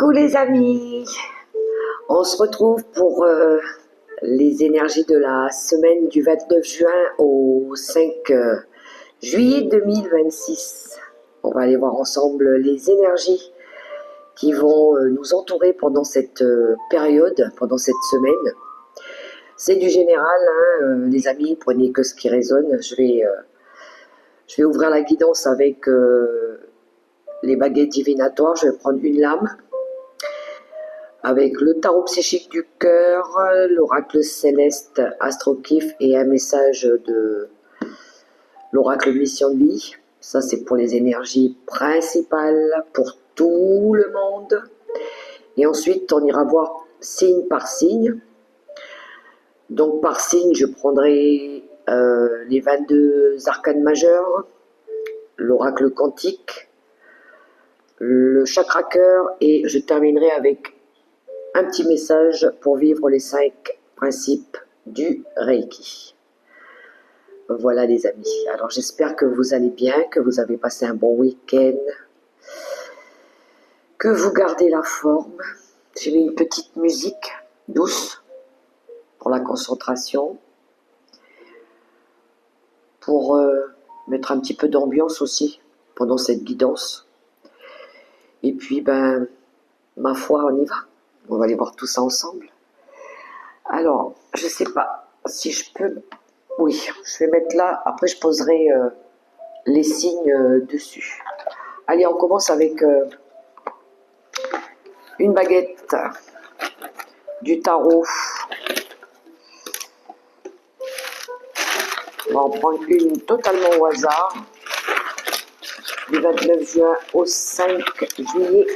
Coucou les amis, on se retrouve pour les énergies de la semaine du 29 juin au 5 juillet 2026. On va aller voir ensemble les énergies qui vont nous entourer pendant cette période, pendant cette semaine. C'est du général, hein, les amis, prenez que ce qui résonne. Je vais ouvrir la guidance avec les baguettes divinatoires. Je vais prendre une lame avec le tarot psychique du cœur, l'oracle céleste Astrokif et un message de l'oracle mission de vie. Ça, c'est pour les énergies principales, pour tout le monde. Et ensuite, on ira voir signe par signe. Donc, par signe, je prendrai les 22 arcanes majeurs, l'oracle quantique, le chakra cœur, et je terminerai avec un petit message pour vivre les 5 principes du Reiki. Voilà les amis, alors j'espère que vous allez bien, que vous avez passé un bon week-end, que vous gardez la forme. J'ai mis une petite musique douce pour la concentration, pour mettre un petit peu d'ambiance aussi pendant cette guidance. Et puis ma foi, on y va. On va aller voir tout ça ensemble. Alors, je sais pas si je peux... Oui, je vais mettre là. Après, je poserai les signes dessus. Allez, on commence avec une baguette, du tarot. On va en prendre une totalement au hasard. Du 29 juin au 5 juillet.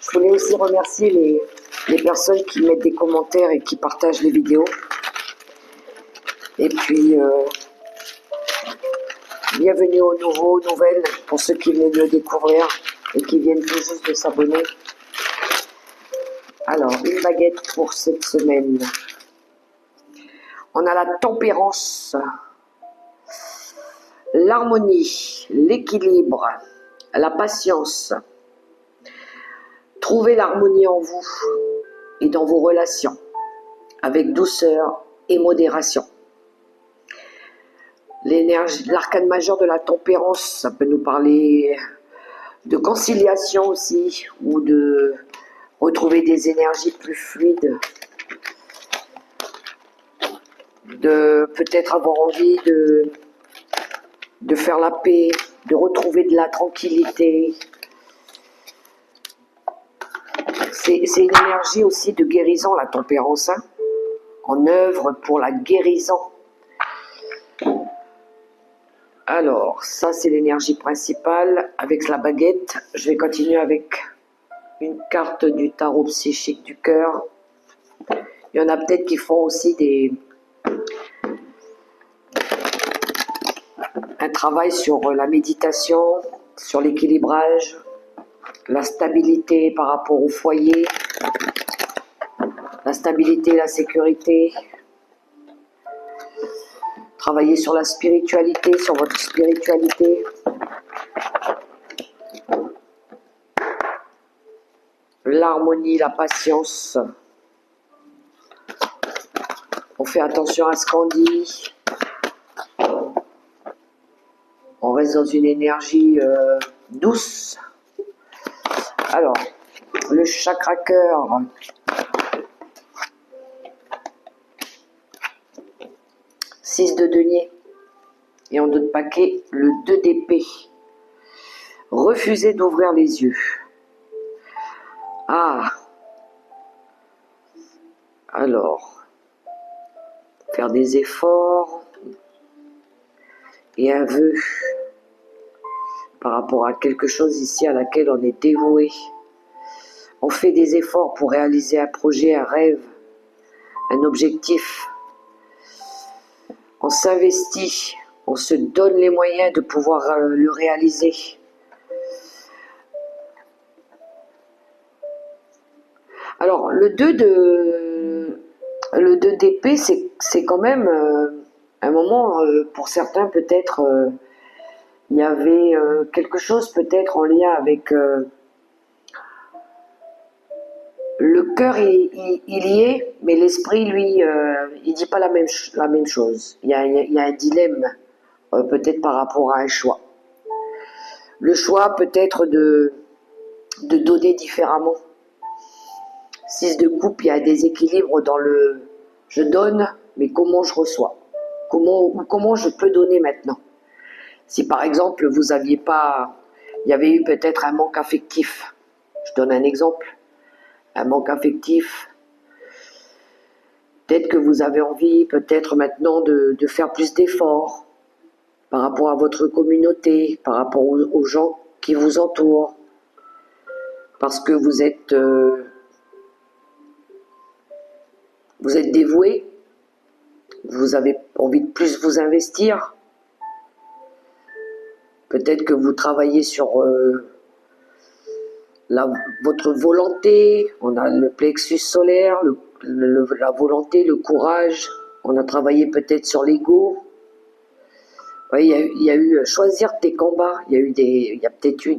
Je voulais aussi remercier les personnes qui mettent des commentaires et qui partagent les vidéos. Et puis, bienvenue aux nouveaux, nouvelles, pour ceux qui viennent de le découvrir et qui viennent tout juste de s'abonner. Alors, une baguette pour cette semaine. On a la tempérance, l'harmonie, l'équilibre, la patience. Trouvez l'harmonie en vous et dans vos relations, avec douceur et modération. L'énergie, l'arcane majeur de la tempérance, ça peut nous parler de conciliation aussi, ou de retrouver des énergies plus fluides, de peut-être avoir envie de faire la paix, de retrouver de la tranquillité. C'est une énergie aussi de guérison, la tempérance, hein, en œuvre pour la guérison. Alors, ça c'est l'énergie principale avec la baguette. Je vais continuer avec une carte du tarot psychique du cœur. Il y en a peut-être qui font aussi un travail sur la méditation, sur l'équilibrage, la stabilité par rapport au foyer, la stabilité, la sécurité. Travailler sur la spiritualité, sur votre spiritualité. L'harmonie, la patience. On fait attention à ce qu'on dit. On reste dans une énergie douce. Alors, le chakra cœur. Six de denier. Et en 2 paquets, le 2 d'épée. Refusez d'ouvrir les yeux. Ah. Alors, faire des efforts et un vœu par rapport à quelque chose ici à laquelle on est dévoué. On fait des efforts pour réaliser un projet, un rêve, un objectif. On s'investit, on se donne les moyens de pouvoir le réaliser. Alors, le 2 d'épée, c'est quand même À un moment, pour certains, peut-être, il y avait quelque chose peut-être en lien avec le cœur, il y est, mais l'esprit, lui, il dit pas la même chose. Il y a un dilemme, peut-être par rapport à un choix. Le choix peut-être de donner différemment. 6 de coupe, il y a un déséquilibre dans le je donne, mais comment je reçois, comment je peux donner maintenant. Si par exemple vous aviez pas, il y avait eu peut-être un manque affectif, je donne un exemple, un manque affectif, peut-être que vous avez envie peut-être maintenant de faire plus d'efforts par rapport à votre communauté, par rapport aux gens qui vous entourent, parce que vous êtes dévoué, vous avez envie de plus vous investir. Peut-être que vous travaillez sur votre volonté. On a le plexus solaire, la volonté, le courage. On a travaillé peut-être sur l'ego. Ouais, il y a eu choisir tes combats. Il y a peut-être eu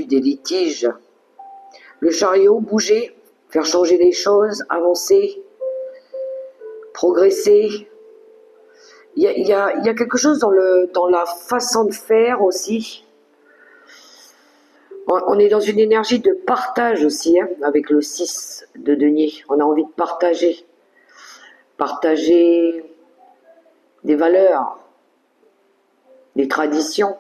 des litiges. Le chariot, bouger, faire changer les choses, avancer, progresser. Il y a quelque chose dans la façon de faire aussi. On est dans une énergie de partage aussi, hein, avec le 6 de denier. On a envie de partager. Partager des valeurs, des traditions.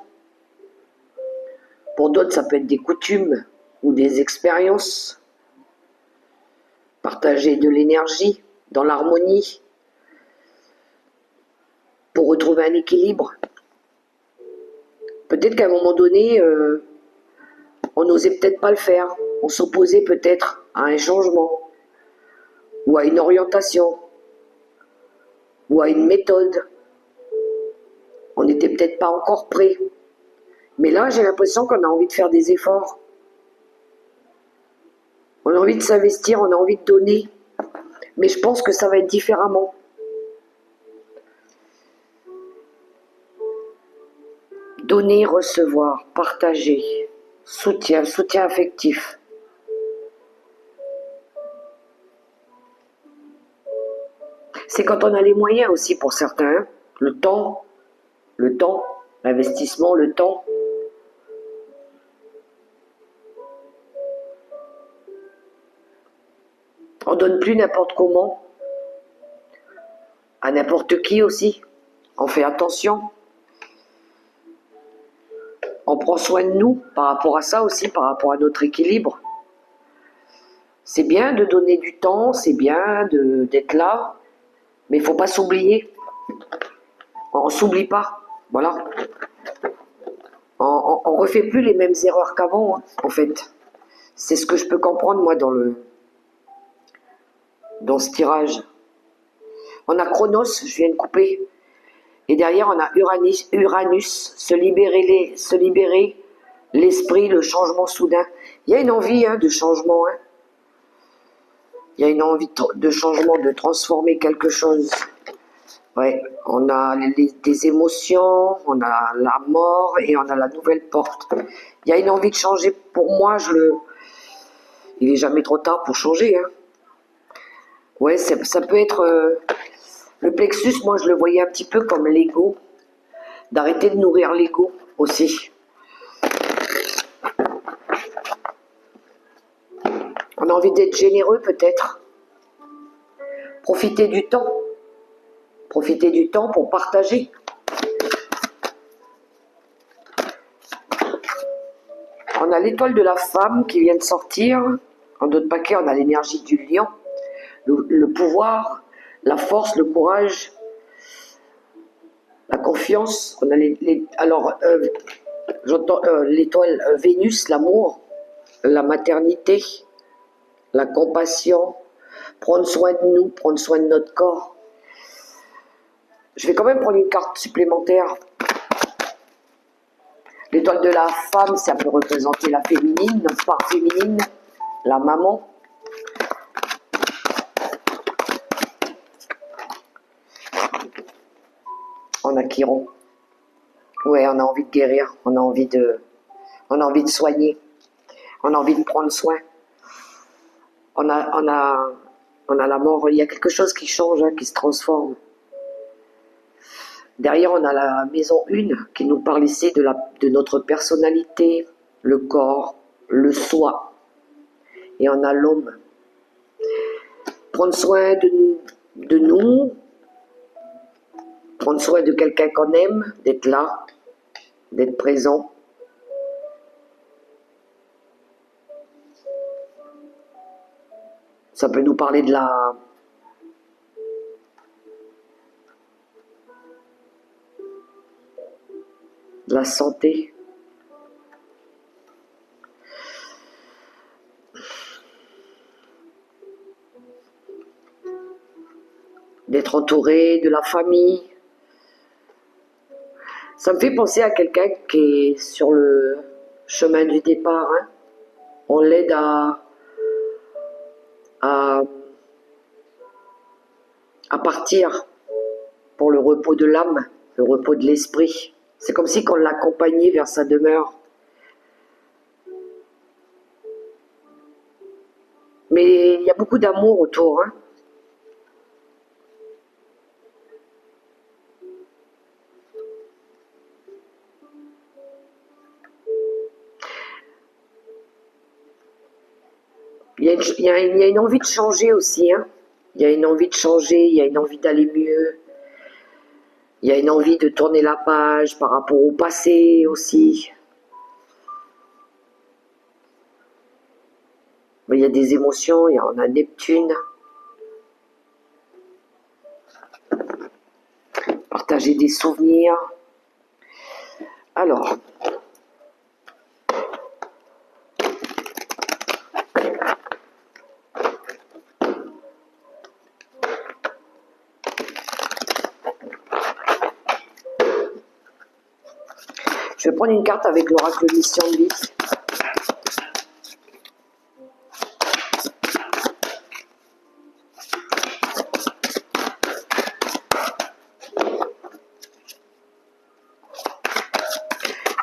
Pour d'autres, ça peut être des coutumes ou des expériences. Partager de l'énergie dans l'harmonie pour retrouver un équilibre. Peut-être qu'à un moment donné, on n'osait peut-être pas le faire. On s'opposait peut-être à un changement ou à une orientation ou à une méthode. On n'était peut-être pas encore prêt. Mais là, j'ai l'impression qu'on a envie de faire des efforts. On a envie de s'investir, on a envie de donner. Mais je pense que ça va être différemment. Donner, recevoir, partager, soutien affectif. C'est quand on a les moyens aussi pour certains, hein. Le temps, l'investissement, le temps. On donne plus n'importe comment, à n'importe qui aussi. On fait attention. On prend soin de nous par rapport à ça aussi, par rapport à notre équilibre. C'est bien de donner du temps, c'est bien d'être là, mais il ne faut pas s'oublier. On ne s'oublie pas, voilà. On ne refait plus les mêmes erreurs qu'avant, hein, en fait. C'est ce que je peux comprendre, moi, dans ce tirage. On a Chronos, je viens de couper. Et derrière, on a Uranus, se libérer l'esprit, le changement soudain. Il y a une envie, hein, de changement. Hein. Il y a une envie de changement, de transformer quelque chose. Ouais, on a des émotions, on a la mort et on a la nouvelle porte. Il y a une envie de changer. Pour moi, il n'est jamais trop tard pour changer. Hein. Ouais, ça peut être... le plexus, moi, je le voyais un petit peu comme l'ego. D'arrêter de nourrir l'ego aussi. On a envie d'être généreux peut-être. Profiter du temps. Profiter du temps pour partager. On a l'étoile de la femme qui vient de sortir. En d'autres paquets, on a l'énergie du lion. Le pouvoir, la force, le courage, la confiance. On a j'entends l'étoile Vénus, l'amour, la maternité, la compassion, prendre soin de nous, prendre soin de notre corps. Je vais quand même prendre une carte supplémentaire. L'étoile de la femme, ça peut représenter la féminine, notre part féminine, la maman. Chiron. Ouais, on a envie de guérir, on a envie de soigner, on a envie de prendre soin. On a la mort, il y a quelque chose qui change, hein, qui se transforme. Derrière, on a la maison 1 qui nous parle ici de notre personnalité, le corps, le soi. Et on a l'homme. Prendre soin de nous, prendre soin de quelqu'un qu'on aime, d'être là, d'être présent. Ça peut nous parler de la santé. D'être entouré, de la famille. Ça me fait penser à quelqu'un qui est sur le chemin du départ. Hein. On l'aide à partir pour le repos de l'âme, le repos de l'esprit. C'est comme si on l'accompagnait vers sa demeure. Mais il y a beaucoup d'amour autour. Hein. Il y a une envie de changer aussi. Hein. Il y a une envie de changer, il y a une envie d'aller mieux. Il y a une envie de tourner la page par rapport au passé aussi. Mais il y a des émotions, on a Neptune. Partager des souvenirs. Alors, je vais prendre une carte avec l'oracle mission de vie.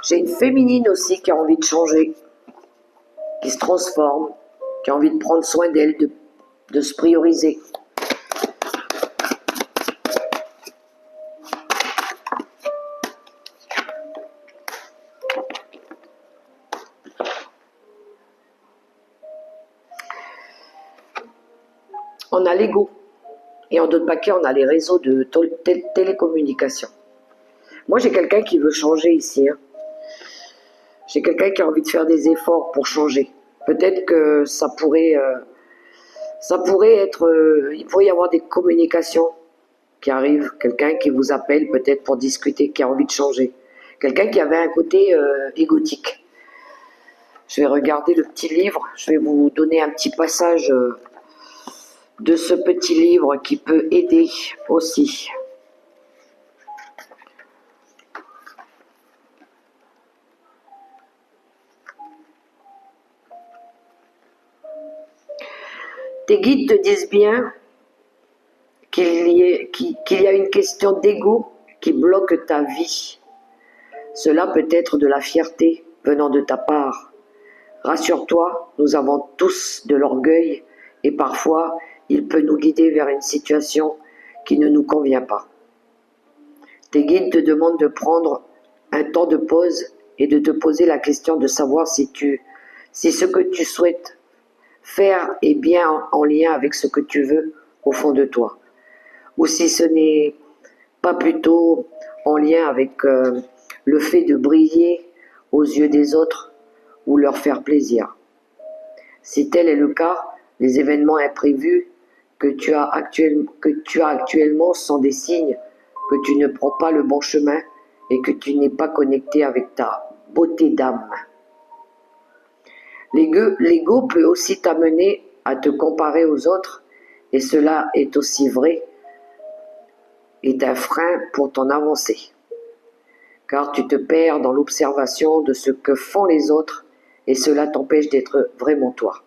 J'ai une féminine aussi qui a envie de changer, qui se transforme, qui a envie de prendre soin d'elle, de se prioriser. On a l'ego. Et en d'autres paquets, on a les réseaux de télécommunication. Moi, j'ai quelqu'un qui veut changer ici. Hein. J'ai quelqu'un qui a envie de faire des efforts pour changer. Peut-être que ça pourrait être... il pourrait y avoir des communications qui arrivent. Quelqu'un qui vous appelle peut-être pour discuter, qui a envie de changer. Quelqu'un qui avait un côté égotique. Je vais regarder le petit livre. Je vais vous donner un petit passage... de ce petit livre qui peut aider aussi. Tes guides te disent bien qu'il y a une question d'ego qui bloque ta vie. Cela peut être de la fierté venant de ta part. Rassure-toi, nous avons tous de l'orgueil et parfois il peut nous guider vers une situation qui ne nous convient pas. Tes guides te demandent de prendre un temps de pause et de te poser la question de savoir si ce que tu souhaites faire est bien en lien avec ce que tu veux au fond de toi, ou si ce n'est pas plutôt en lien avec le fait de briller aux yeux des autres ou leur faire plaisir. Si tel est le cas, les événements imprévus que tu as actuellement sont des signes que tu ne prends pas le bon chemin et que tu n'es pas connecté avec ta beauté d'âme. L'ego peut aussi t'amener à te comparer aux autres, et cela est aussi vrai, est un frein pour ton avancée. Car tu te perds dans l'observation de ce que font les autres, et cela t'empêche d'être vraiment toi.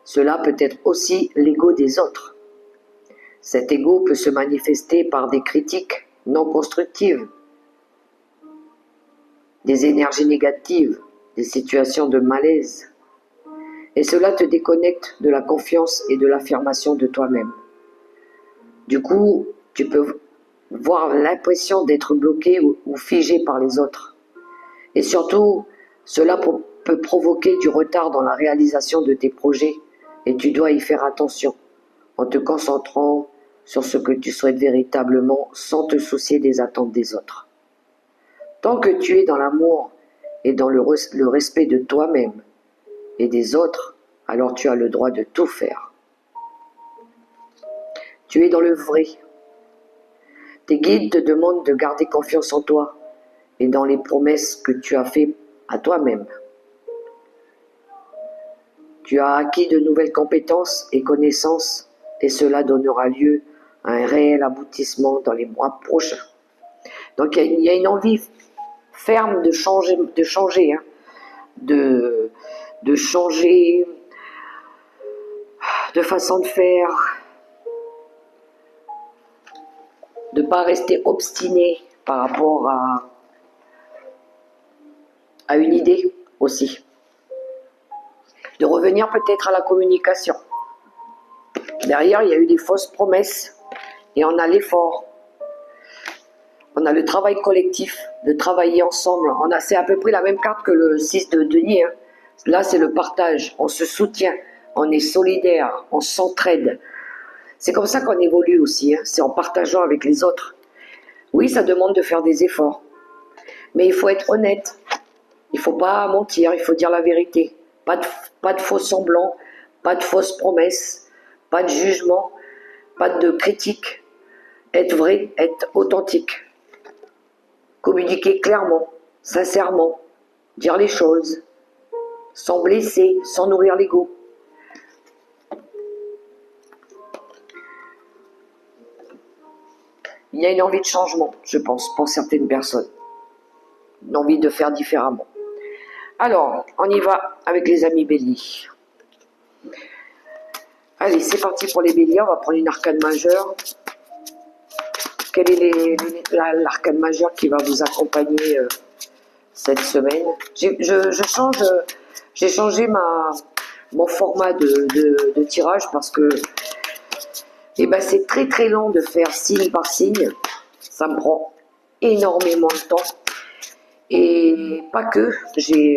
Cela peut être aussi l'ego des autres. Cet ego peut se manifester par des critiques non constructives, des énergies négatives, des situations de malaise. Et cela te déconnecte de la confiance et de l'affirmation de toi-même. Du coup, tu peux avoir l'impression d'être bloqué ou figé par les autres. Et surtout, cela peut provoquer du retard dans la réalisation de tes projets et tu dois y faire attention en te concentrant sur ce que tu souhaites véritablement sans te soucier des attentes des autres. Tant que tu es dans l'amour et dans le respect de toi-même et des autres, alors tu as le droit de tout faire. Tu es dans le vrai. Tes guides te demandent de garder confiance en toi et dans les promesses que tu as faites à toi-même. Tu as acquis de nouvelles compétences et connaissances et cela donnera lieu à un réel aboutissement dans les mois prochains. Donc il y a une envie ferme de changer, de changer de façon de faire, de ne pas rester obstiné par rapport à une idée aussi. De revenir peut-être à la communication. Derrière, il y a eu des fausses promesses et on a l'effort. On a le travail collectif, de travailler ensemble. C'est à peu près la même carte que le 6 de denier. Là, c'est le partage. On se soutient, on est solidaire, on s'entraide. C'est comme ça qu'on évolue aussi. C'est en partageant avec les autres. Oui, ça demande de faire des efforts. Mais il faut être honnête. Il ne faut pas mentir, il faut dire la vérité. Pas de faux semblants, pas de fausses promesses, pas de jugement, pas de critique. Être vrai, être authentique. Communiquer clairement, sincèrement, dire les choses, sans blesser, sans nourrir l'ego. Il y a une envie de changement, je pense, pour certaines personnes. Une envie de faire différemment. Alors, on y va avec les amis béliers. Allez, c'est parti pour les béliers, on va prendre une arcane majeure. Quel est l'arcane majeure qui va vous accompagner cette semaine? J'ai changé mon format de tirage parce que c'est très très long de faire signe par signe. Ça me prend énormément de temps. Et pas que, j'ai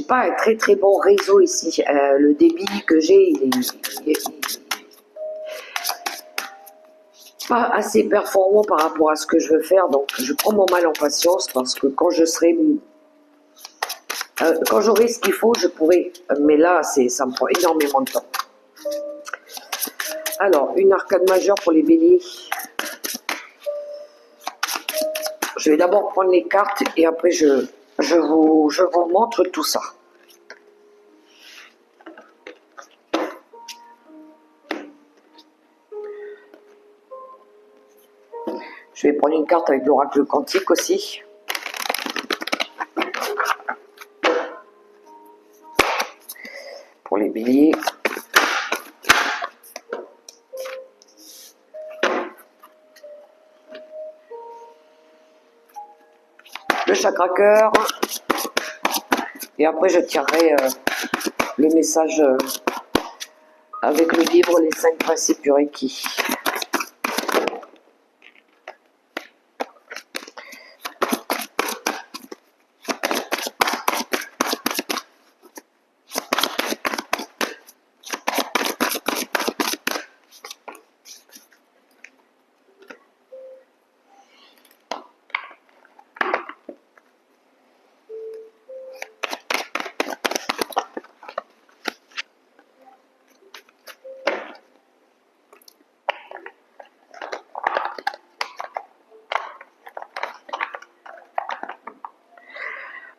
pas un très très bon réseau ici. Le débit que j'ai, il est pas assez performant par rapport à ce que je veux faire. Donc je prends mon mal en patience parce que quand j'aurai ce qu'il faut, je pourrai. Mais là, ça me prend énormément de temps. Alors, une arcane majeure pour les béliers. Je vais d'abord prendre les cartes et après je vous montre tout ça. Je vais prendre une carte avec l'oracle quantique aussi. Pour les béliers. Le chakra cœur. Et après je tirerai le message avec le livre Les 5 principes du Reiki.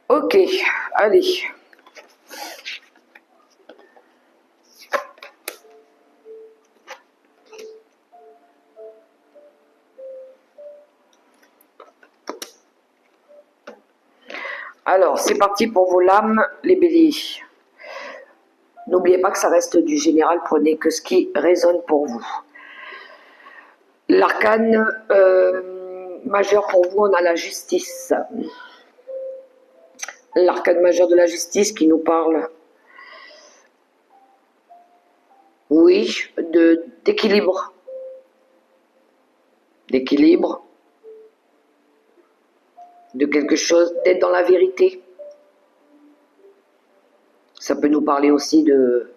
Ok, allez. Alors, c'est parti pour vos lames, les béliers. N'oubliez pas que ça reste du général, prenez que ce qui résonne pour vous. L'arcane majeur pour vous, on a la justice. L'arcane majeur de la justice qui nous parle, oui, d'équilibre. D'équilibre, de quelque chose, d'être dans la vérité. Ça peut nous parler aussi de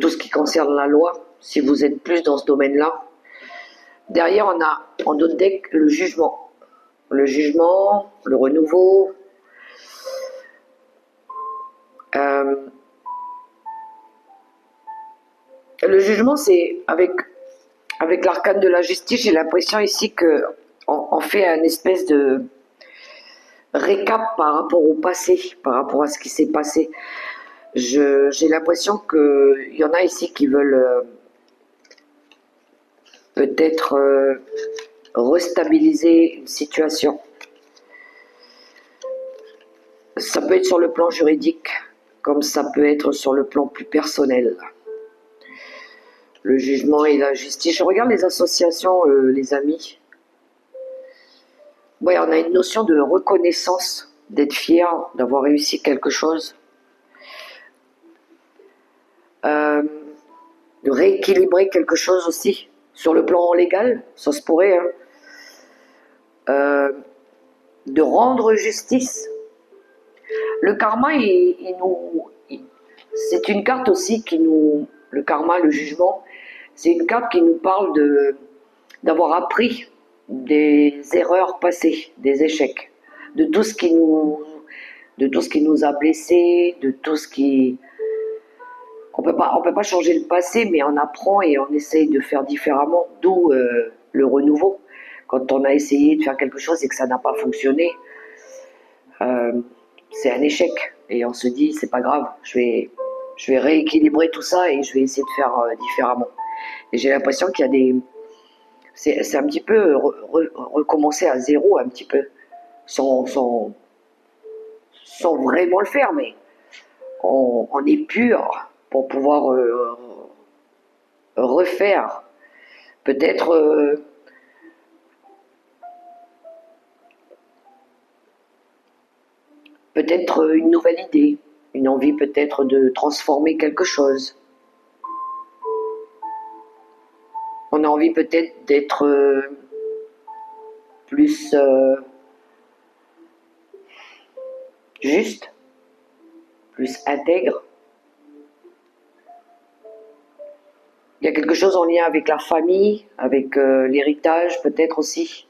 tout ce qui concerne la loi, si vous êtes plus dans ce domaine-là. Derrière, on a en d'autres decks le jugement. Le jugement, le renouveau. Le jugement, c'est avec l'arcane de la justice, j'ai l'impression ici que on fait un espèce de récap par rapport au passé, par rapport à ce qui s'est passé. J'ai l'impression qu'il y en a ici qui veulent peut-être restabiliser une situation. Ça peut être sur le plan juridique, comme ça peut être sur le plan plus personnel. Le jugement et la justice. Je regarde les associations, les amis. Ouais, on a une notion de reconnaissance, d'être fier, d'avoir réussi quelque chose. De rééquilibrer quelque chose aussi. Sur le plan légal, ça se pourrait. Hein. De rendre justice. Le karma, c'est une carte aussi qui nous... Le karma, le jugement, c'est une carte qui nous parle d'avoir appris des erreurs passées, des échecs, de tout ce qui nous a blessés, de tout ce qui... On peut pas changer le passé, mais on apprend et on essaye de faire différemment, d'où le renouveau. Quand on a essayé de faire quelque chose et que ça n'a pas fonctionné, c'est un échec. Et on se dit, c'est pas grave, je vais rééquilibrer tout ça et je vais essayer de faire différemment. Et j'ai l'impression qu'il y a des... C'est un petit peu recommencer à zéro, un petit peu, sans vraiment le faire, mais on est pur pour pouvoir refaire. Peut-être... peut-être une nouvelle idée, une envie peut-être de transformer quelque chose. On a envie peut-être d'être plus juste, plus intègre. Il y a quelque chose en lien avec la famille, avec l'héritage peut-être aussi.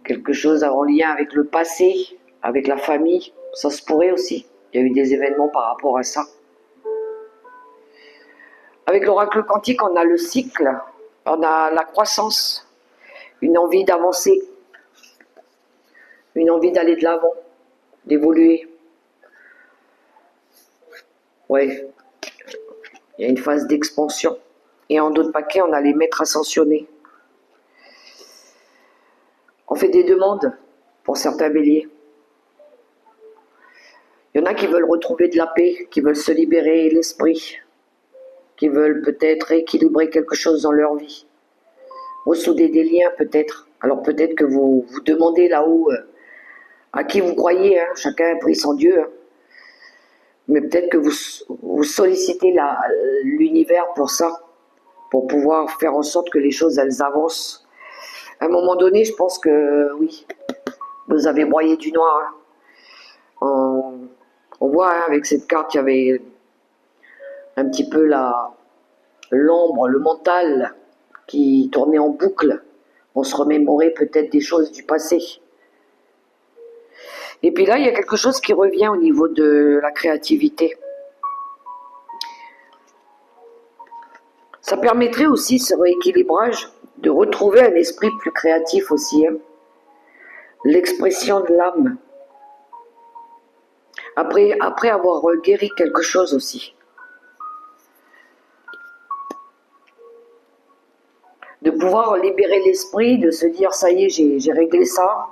Quelque chose en lien avec le passé, avec la famille, ça se pourrait aussi. Il y a eu des événements par rapport à ça. Avec l'oracle quantique, on a le cycle, on a la croissance, une envie d'avancer, une envie d'aller de l'avant, d'évoluer. Ouais, il y a une phase d'expansion. Et en d'autres paquets, on a les maîtres ascensionnés. On fait des demandes pour certains béliers. Il y en a qui veulent retrouver de la paix, qui veulent se libérer l'esprit, qui veulent peut-être équilibrer quelque chose dans leur vie, ressouder des liens peut-être. Alors peut-être que vous demandez là-haut à qui vous croyez, hein, chacun prie son Dieu, hein. Mais peut-être que vous sollicitez l'univers pour ça, pour pouvoir faire en sorte que les choses elles avancent. À un moment donné, je pense que oui, vous avez broyé du noir. Hein. On voit hein, avec cette carte, il y avait un petit peu l'ombre, le mental qui tournait en boucle. On se remémorait peut-être des choses du passé. Et puis là, il y a quelque chose qui revient au niveau de la créativité. Ça permettrait aussi, ce rééquilibrage, de retrouver un esprit plus créatif aussi. Hein. L'expression de l'âme. Après avoir guéri quelque chose aussi. De pouvoir libérer l'esprit, de se dire, ça y est, j'ai réglé ça.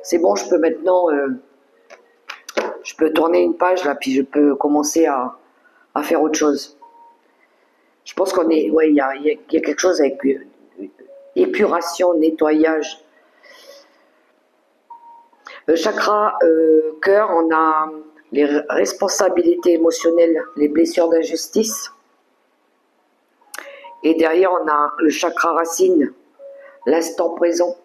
C'est bon, je peux maintenant... je peux tourner une page, là, puis je peux commencer à faire autre chose. Je pense qu'on est, ouais, il y a quelque chose avec épuration, nettoyage. Le chakra cœur, on a les responsabilités émotionnelles, les blessures d'injustice. Et derrière, on a le chakra racine, l'instant présent.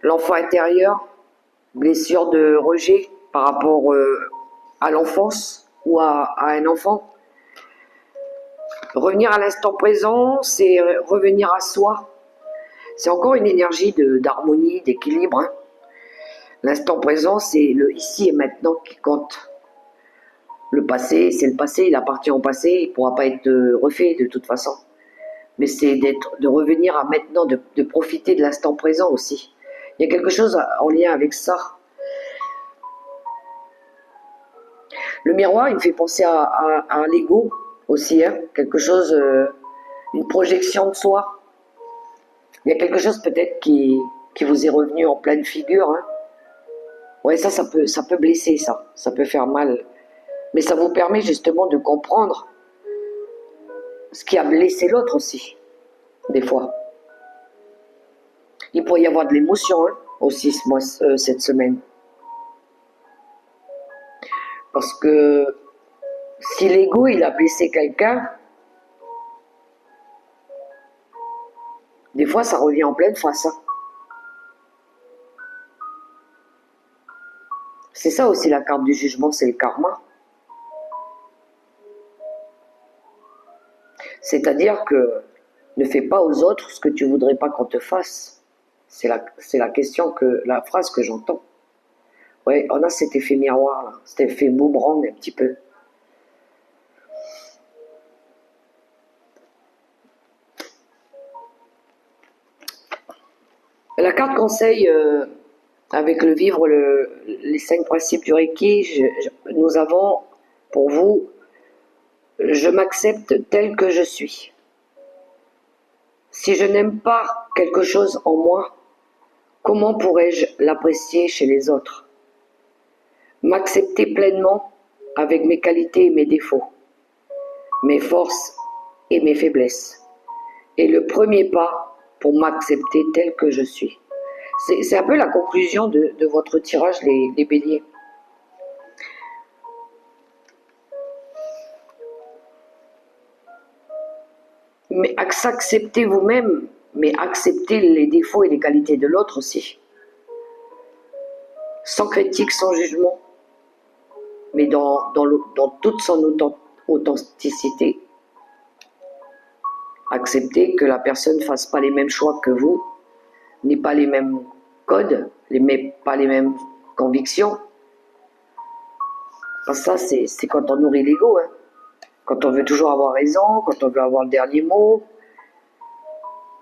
L'enfant intérieur, blessure de rejet par rapport à l'enfance ou à un enfant. Revenir à l'instant présent, c'est revenir à soi. C'est encore une énergie d'harmonie, d'équilibre. Hein. L'instant présent, c'est le ici et maintenant qui compte. Le passé, c'est le passé, il appartient au passé, il ne pourra pas être refait de toute façon. Mais c'est de revenir à maintenant, de profiter de l'instant présent aussi. Il y a quelque chose en lien avec ça. Le miroir, il me fait penser à l'ego aussi, hein, quelque chose, une projection de soi. Il y a quelque chose peut-être qui vous est revenu en pleine figure. Hein. Ouais, ça peut blesser, ça peut faire mal. Mais ça vous permet justement de comprendre ce qui a blessé l'autre aussi, des fois. Il pourrait y avoir de l'émotion hein, aussi cette semaine. Parce que si l'ego, il a blessé quelqu'un, des fois, ça revient en pleine face. Hein. C'est ça aussi la carte du jugement, c'est le karma. C'est-à-dire que ne fais pas aux autres ce que tu voudrais pas qu'on te fasse. C'est la question la phrase que j'entends. Ouais, on a cet effet miroir là, cet effet boomerang un petit peu. La carte conseil avec le vivre les 5 principes du Reiki, nous avons pour vous, je m'accepte tel que je suis. Si je n'aime pas quelque chose en moi, comment pourrais-je l'apprécier chez les autres? M'accepter pleinement avec mes qualités et mes défauts, mes forces et mes faiblesses. Et le premier pas pour m'accepter tel que je suis. C'est un peu la conclusion de votre tirage, les béliers. Mais s'accepter vous-même, mais accepter les défauts et les qualités de l'autre aussi. Sans critique, sans jugement, mais dans toute son authenticité. Accepter que la personne ne fasse pas les mêmes choix que vous, n'ait pas les mêmes codes, pas les mêmes convictions. Ça, c'est quand on nourrit l'ego. Hein. Quand on veut toujours avoir raison, quand on veut avoir le dernier mot,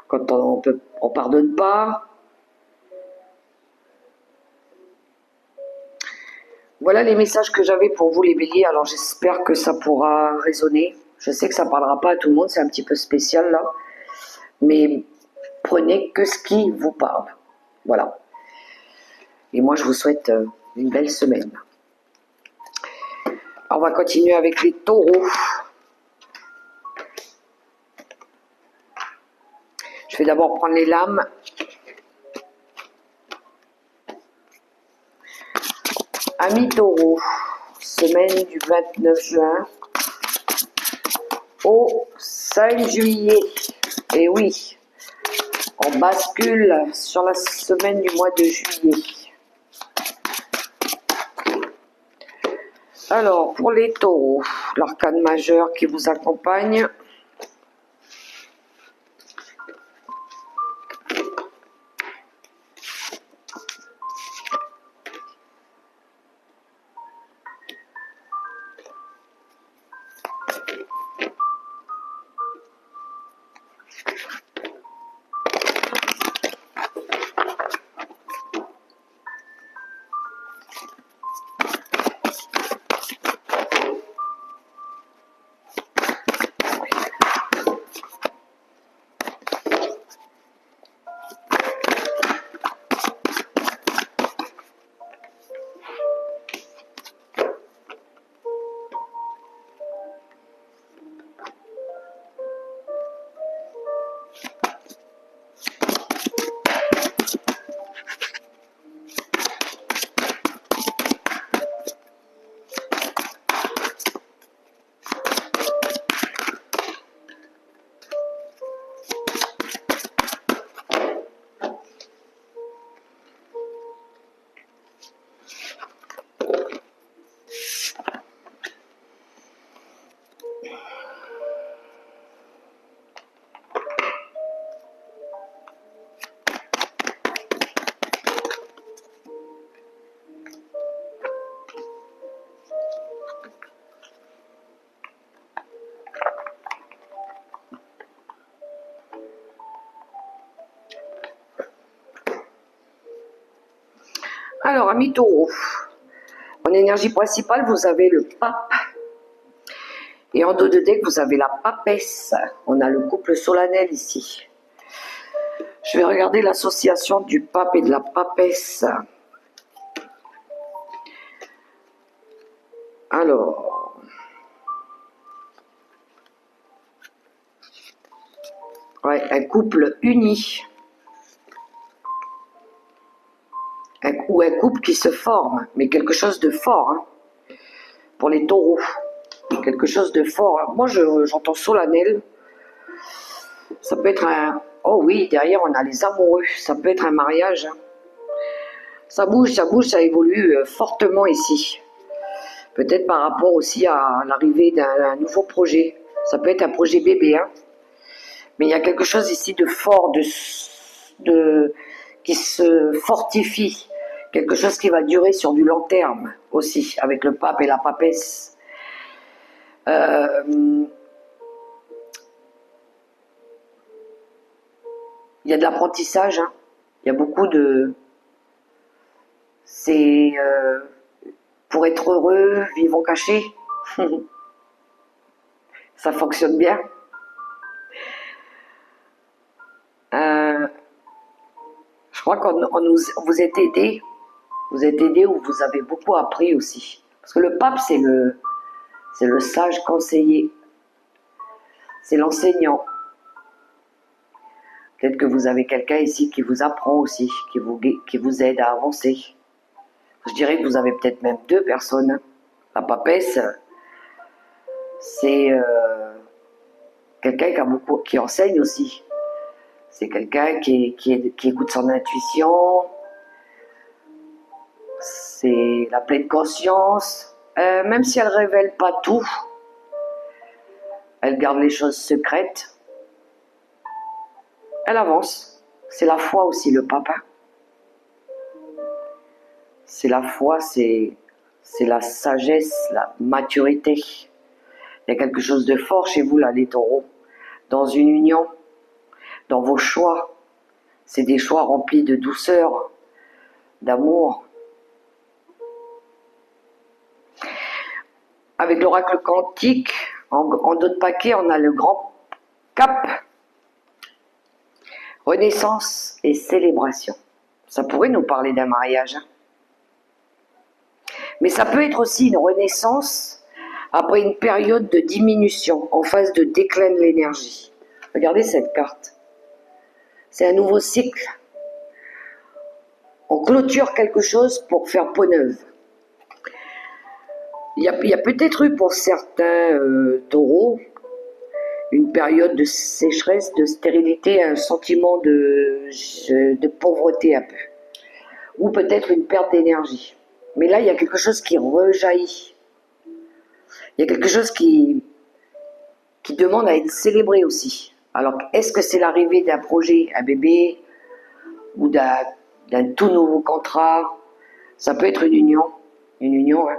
quand on pardonne pas. Voilà les messages que j'avais pour vous les béliers, alors j'espère que ça pourra résonner. Je sais que ça ne parlera pas à tout le monde, c'est un petit peu spécial là, mais prenez que ce qui vous parle. Voilà. Et moi je vous souhaite une belle semaine. Alors, on va continuer avec les taureaux. Je vais d'abord prendre les lames. Amis taureaux, semaine du 29 juin au 5 juillet. Et oui, on bascule sur la semaine du mois de juillet. Alors, pour les taureaux, l'arcane majeur qui vous accompagne. Alors, amis taureaux, en énergie principale, vous avez le pape. Et en dos de deck, vous avez la papesse. On a le couple solennel ici. Je vais regarder l'association du pape et de la papesse. Alors, ouais, un couple uni. Ou un couple qui se forme, mais quelque chose de fort, hein, pour les taureaux. Quelque chose de fort. Moi, j'entends solennel. Ça peut être un... Oh oui, derrière, on a les amoureux. Ça peut être un mariage. Hein. Ça bouge, ça évolue fortement ici. Peut-être par rapport aussi à l'arrivée d'un nouveau projet. Ça peut être un projet bébé. Hein. Mais il y a quelque chose ici de fort, qui se fortifie. Quelque chose qui va durer sur du long terme aussi, avec le pape et la papesse. Il y a de l'apprentissage, hein. Il y a beaucoup de... C'est pour être heureux, vivons cachés. Ça fonctionne bien. Je crois qu'on vous êtes aidé. Vous êtes aidé ou vous avez beaucoup appris aussi. Parce que le pape, c'est le sage conseiller. C'est l'enseignant. Peut-être que vous avez quelqu'un ici qui vous apprend aussi, qui vous aide à avancer. Je dirais que vous avez peut-être même deux personnes. La papesse, c'est quelqu'un qui enseigne aussi. C'est quelqu'un qui écoute son intuition. C'est la pleine conscience. Même si elle ne révèle pas tout, elle garde les choses secrètes. Elle avance. C'est la foi aussi, le papa. C'est la foi, c'est la sagesse, la maturité. Il y a quelque chose de fort chez vous, là, les taureaux. Dans une union, dans vos choix. C'est des choix remplis de douceur, d'amour. Avec l'oracle quantique, en dos de paquet, on a le grand cap. Renaissance et célébration. Ça pourrait nous parler d'un mariage. Hein. Mais ça peut être aussi une renaissance après une période de diminution, en phase de déclin de l'énergie. Regardez cette carte. C'est un nouveau cycle. On clôture quelque chose pour faire peau neuve. Il y a peut-être eu pour certains taureaux une période de sécheresse, de stérilité, un sentiment de pauvreté un peu. Ou peut-être une perte d'énergie. Mais là, il y a quelque chose qui rejaillit. Il y a quelque chose qui demande à être célébré aussi. Alors, est-ce que c'est l'arrivée d'un projet, un bébé, ou d'un tout nouveau contrat? Ça peut être une union, hein.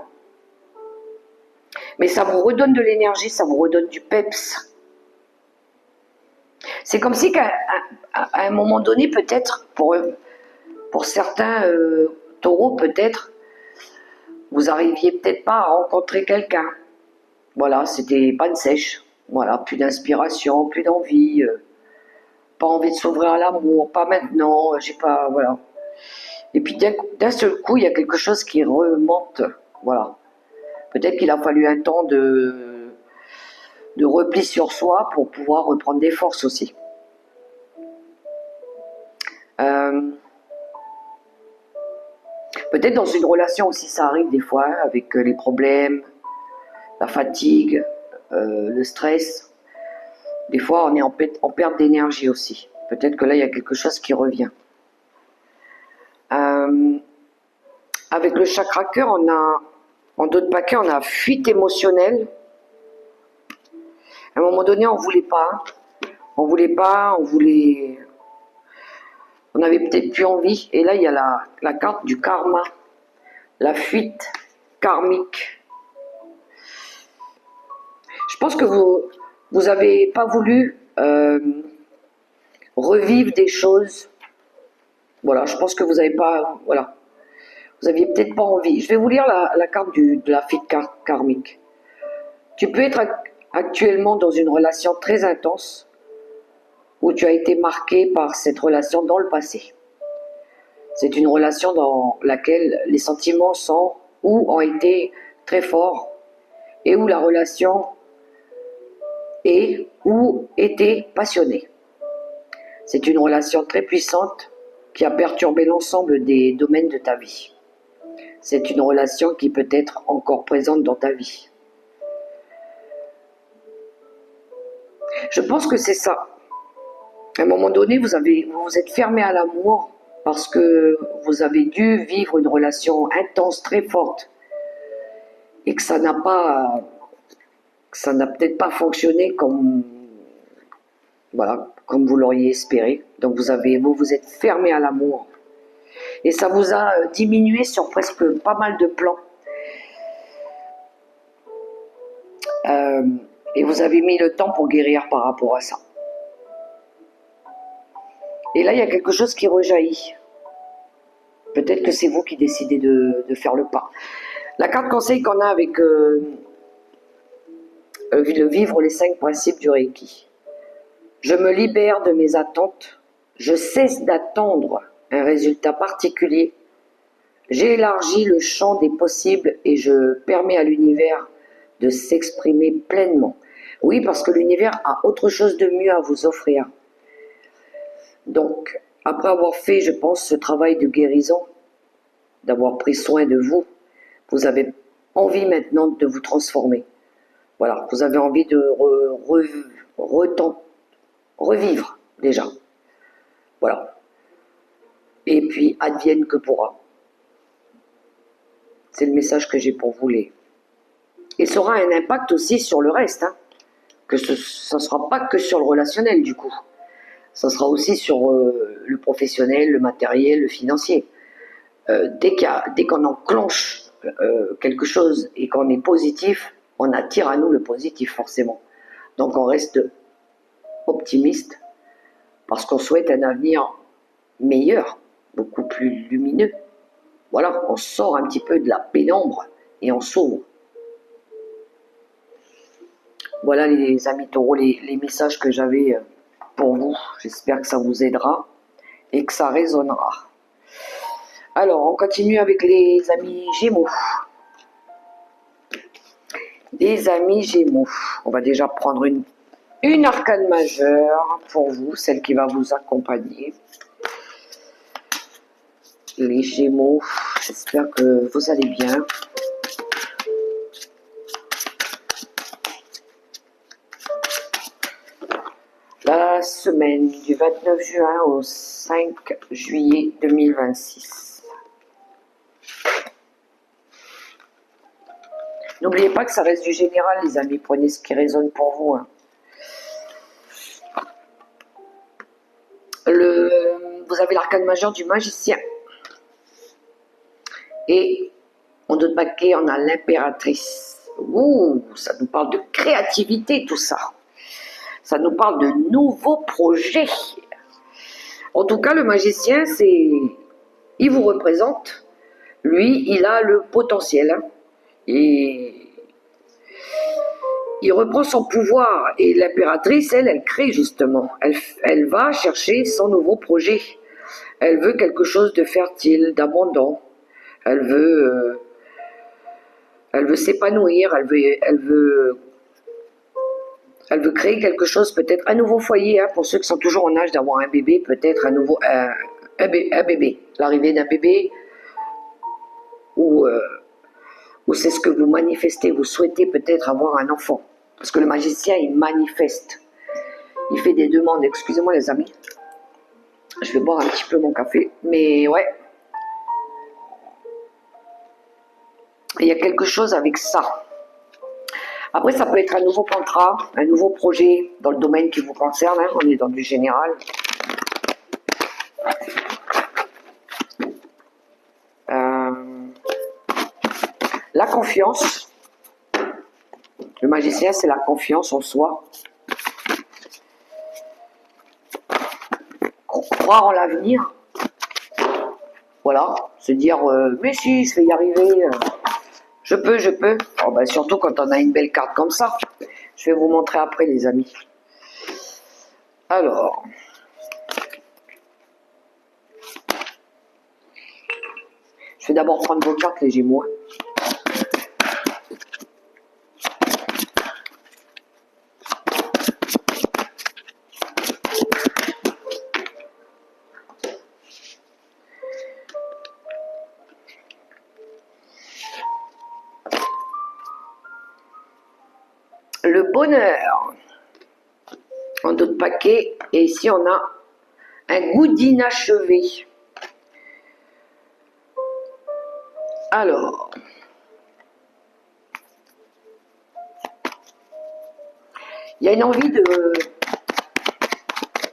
Mais ça vous redonne de l'énergie, ça vous redonne du peps. C'est comme si qu'à un moment donné, peut-être, pour certains taureaux, peut-être, vous arriviez peut-être pas à rencontrer quelqu'un. Voilà, c'était panne sèche. Voilà, plus d'inspiration, plus d'envie, pas envie de s'ouvrir à l'amour, pas maintenant, j'ai pas, voilà. Et puis d'un seul coup, il y a quelque chose qui remonte, voilà. Peut-être qu'il a fallu un temps de repli sur soi pour pouvoir reprendre des forces aussi. Peut-être dans une relation aussi, ça arrive des fois, avec les problèmes, la fatigue, le stress. Des fois, on est en perte d'énergie aussi. Peut-être que là, il y a quelque chose qui revient. Avec le chakra cœur, on a, en dos de paquet, on a fuite émotionnelle. À un moment donné, on voulait pas. On avait peut-être plus envie. Et là, il y a la carte du karma. La fuite karmique. Je pense que vous n'avez pas voulu revivre des choses. Voilà, je pense que vous n'avez pas... Voilà. Vous aviez peut-être pas envie. Je vais vous lire la carte de la fille karmique. Tu peux être actuellement dans une relation très intense où tu as été marqué par cette relation dans le passé. C'est une relation dans laquelle les sentiments sont ou ont été très forts et où la relation est ou était passionnée. C'est une relation très puissante qui a perturbé l'ensemble des domaines de ta vie. C'est une relation qui peut être encore présente dans ta vie. Je pense que c'est ça. À un moment donné, vous vous êtes fermé à l'amour parce que vous avez dû vivre une relation intense, très forte, et que ça n'a peut-être pas fonctionné comme, voilà, comme vous l'auriez espéré. Donc vous vous êtes fermé à l'amour. Et ça vous a diminué sur presque pas mal de plans. Et vous avez mis le temps pour guérir par rapport à ça. Et là, il y a quelque chose qui rejaillit. Peut-être que c'est vous qui décidez de faire le pas. La carte conseil qu'on a avec le vivre les 5 principes du Reiki. Je me libère de mes attentes. Je cesse d'attendre un résultat particulier. J'élargis le champ des possibles et je permets à l'univers de s'exprimer pleinement. Oui, parce que l'univers a autre chose de mieux à vous offrir. Donc, après avoir fait, je pense, ce travail de guérison, d'avoir pris soin de vous, vous avez envie maintenant de vous transformer. Voilà, vous avez envie de revivre déjà. Voilà. Et puis, advienne que pourra. C'est le message que j'ai pour vous. Et ça aura un impact aussi sur le reste. Hein. Que ça ne sera pas que sur le relationnel, du coup. Ça sera aussi sur le professionnel, le matériel, le financier. Dès qu'on enclenche quelque chose et qu'on est positif, on attire à nous le positif forcément. Donc on reste optimiste parce qu'on souhaite un avenir meilleur, beaucoup plus lumineux. Voilà, on sort un petit peu de la pénombre et on s'ouvre. Voilà les amis taureaux, les messages que j'avais pour vous. J'espère que ça vous aidera et que ça résonnera. Alors, on continue avec les amis Gémeaux. Les amis Gémeaux. On va déjà prendre une arcane majeure pour vous, celle qui va vous accompagner. Les Gémeaux, j'espère que vous allez bien. La semaine du 29 juin au 5 juillet 2026. N'oubliez pas que ça reste du général, les amis. Prenez ce qui résonne pour vous. Hein. Vous avez l'arcane majeur du magicien. Et en d'autres paquets, on a l'impératrice. Ouh, ça nous parle de créativité, tout ça. Ça nous parle de nouveaux projets. En tout cas, le magicien, il vous représente. Lui, il a le potentiel. Hein. Et il reprend son pouvoir. Et l'impératrice, elle crée justement. Elle va chercher son nouveau projet. Elle veut quelque chose de fertile, d'abondant. Elle veut s'épanouir. Elle veut créer quelque chose, peut-être un nouveau foyer. Hein, pour ceux qui sont toujours en âge d'avoir un bébé, peut-être un bébé. L'arrivée d'un bébé ou c'est ce que vous manifestez, vous souhaitez peut-être avoir un enfant. Parce que le magicien, il manifeste. Il fait des demandes. Excusez-moi les amis. Je vais boire un petit peu mon café. Mais ouais. Il y a quelque chose avec ça. Après, ça peut être un nouveau contrat, un nouveau projet dans le domaine qui vous concerne. Hein. On est dans du général. La confiance. Le magicien, c'est la confiance en soi. Croire en l'avenir. Voilà, se dire, mais si, je vais y arriver, je peux, je peux. Oh, ben, surtout quand on a une belle carte comme ça. Je vais vous montrer après, les amis. Alors, je vais d'abord prendre vos cartes, les Gémeaux. Le bonheur en d'autres paquets, et ici on a un goût d'inachevé. Alors, il y a une envie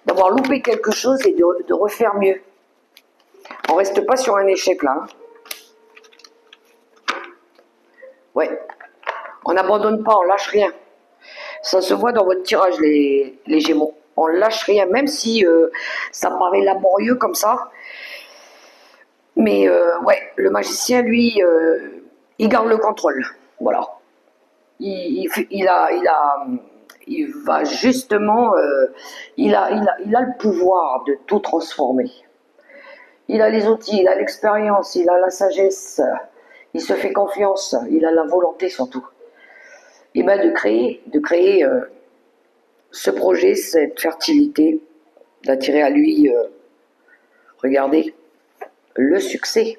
d'avoir loupé quelque chose et de refaire mieux. On reste pas sur un échec là. Ouais, on n'abandonne pas, on lâche rien. Ça se voit dans votre tirage, les Gémeaux. On lâche rien, même si ça paraît laborieux comme ça. Mais ouais, le magicien, lui, il garde le contrôle. Voilà. Il va justement, il a le pouvoir de tout transformer. Il a les outils, il a l'expérience, il a la sagesse, il se fait confiance, il a la volonté surtout. Et bien de créer ce projet, cette fertilité, d'attirer à lui, regardez, le succès.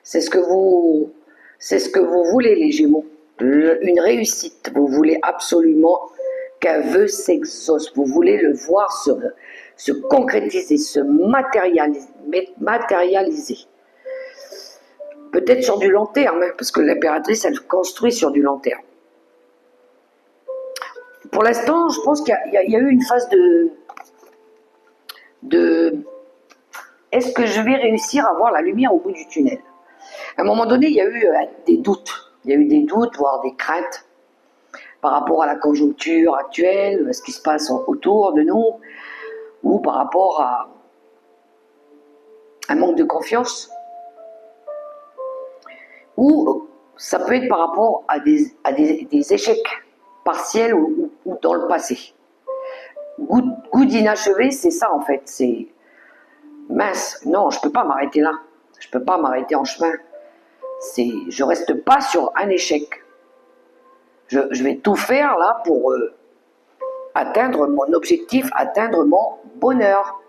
C'est ce que vous voulez, les Gémeaux. Une réussite. Vous voulez absolument qu'un vœu s'exauce. Vous voulez le voir se concrétiser, se matérialiser. Peut-être sur du long terme, hein, parce que l'impératrice, elle construit sur du long terme. Pour l'instant, je pense qu'il y a eu une phase de est-ce que je vais réussir à voir la lumière au bout du tunnel? À un moment donné, il y a eu des doutes. Il y a eu des doutes, voire des craintes par rapport à la conjoncture actuelle, à ce qui se passe autour de nous, ou par rapport à un manque de confiance, ou ça peut être par rapport à des échecs partiels ou dans le passé. Goût d'inachevé, c'est ça en fait, c'est mince, non, je peux pas m'arrêter là, je peux pas m'arrêter en chemin, je reste pas sur un échec, je vais tout faire là pour atteindre mon objectif, atteindre mon bonheur.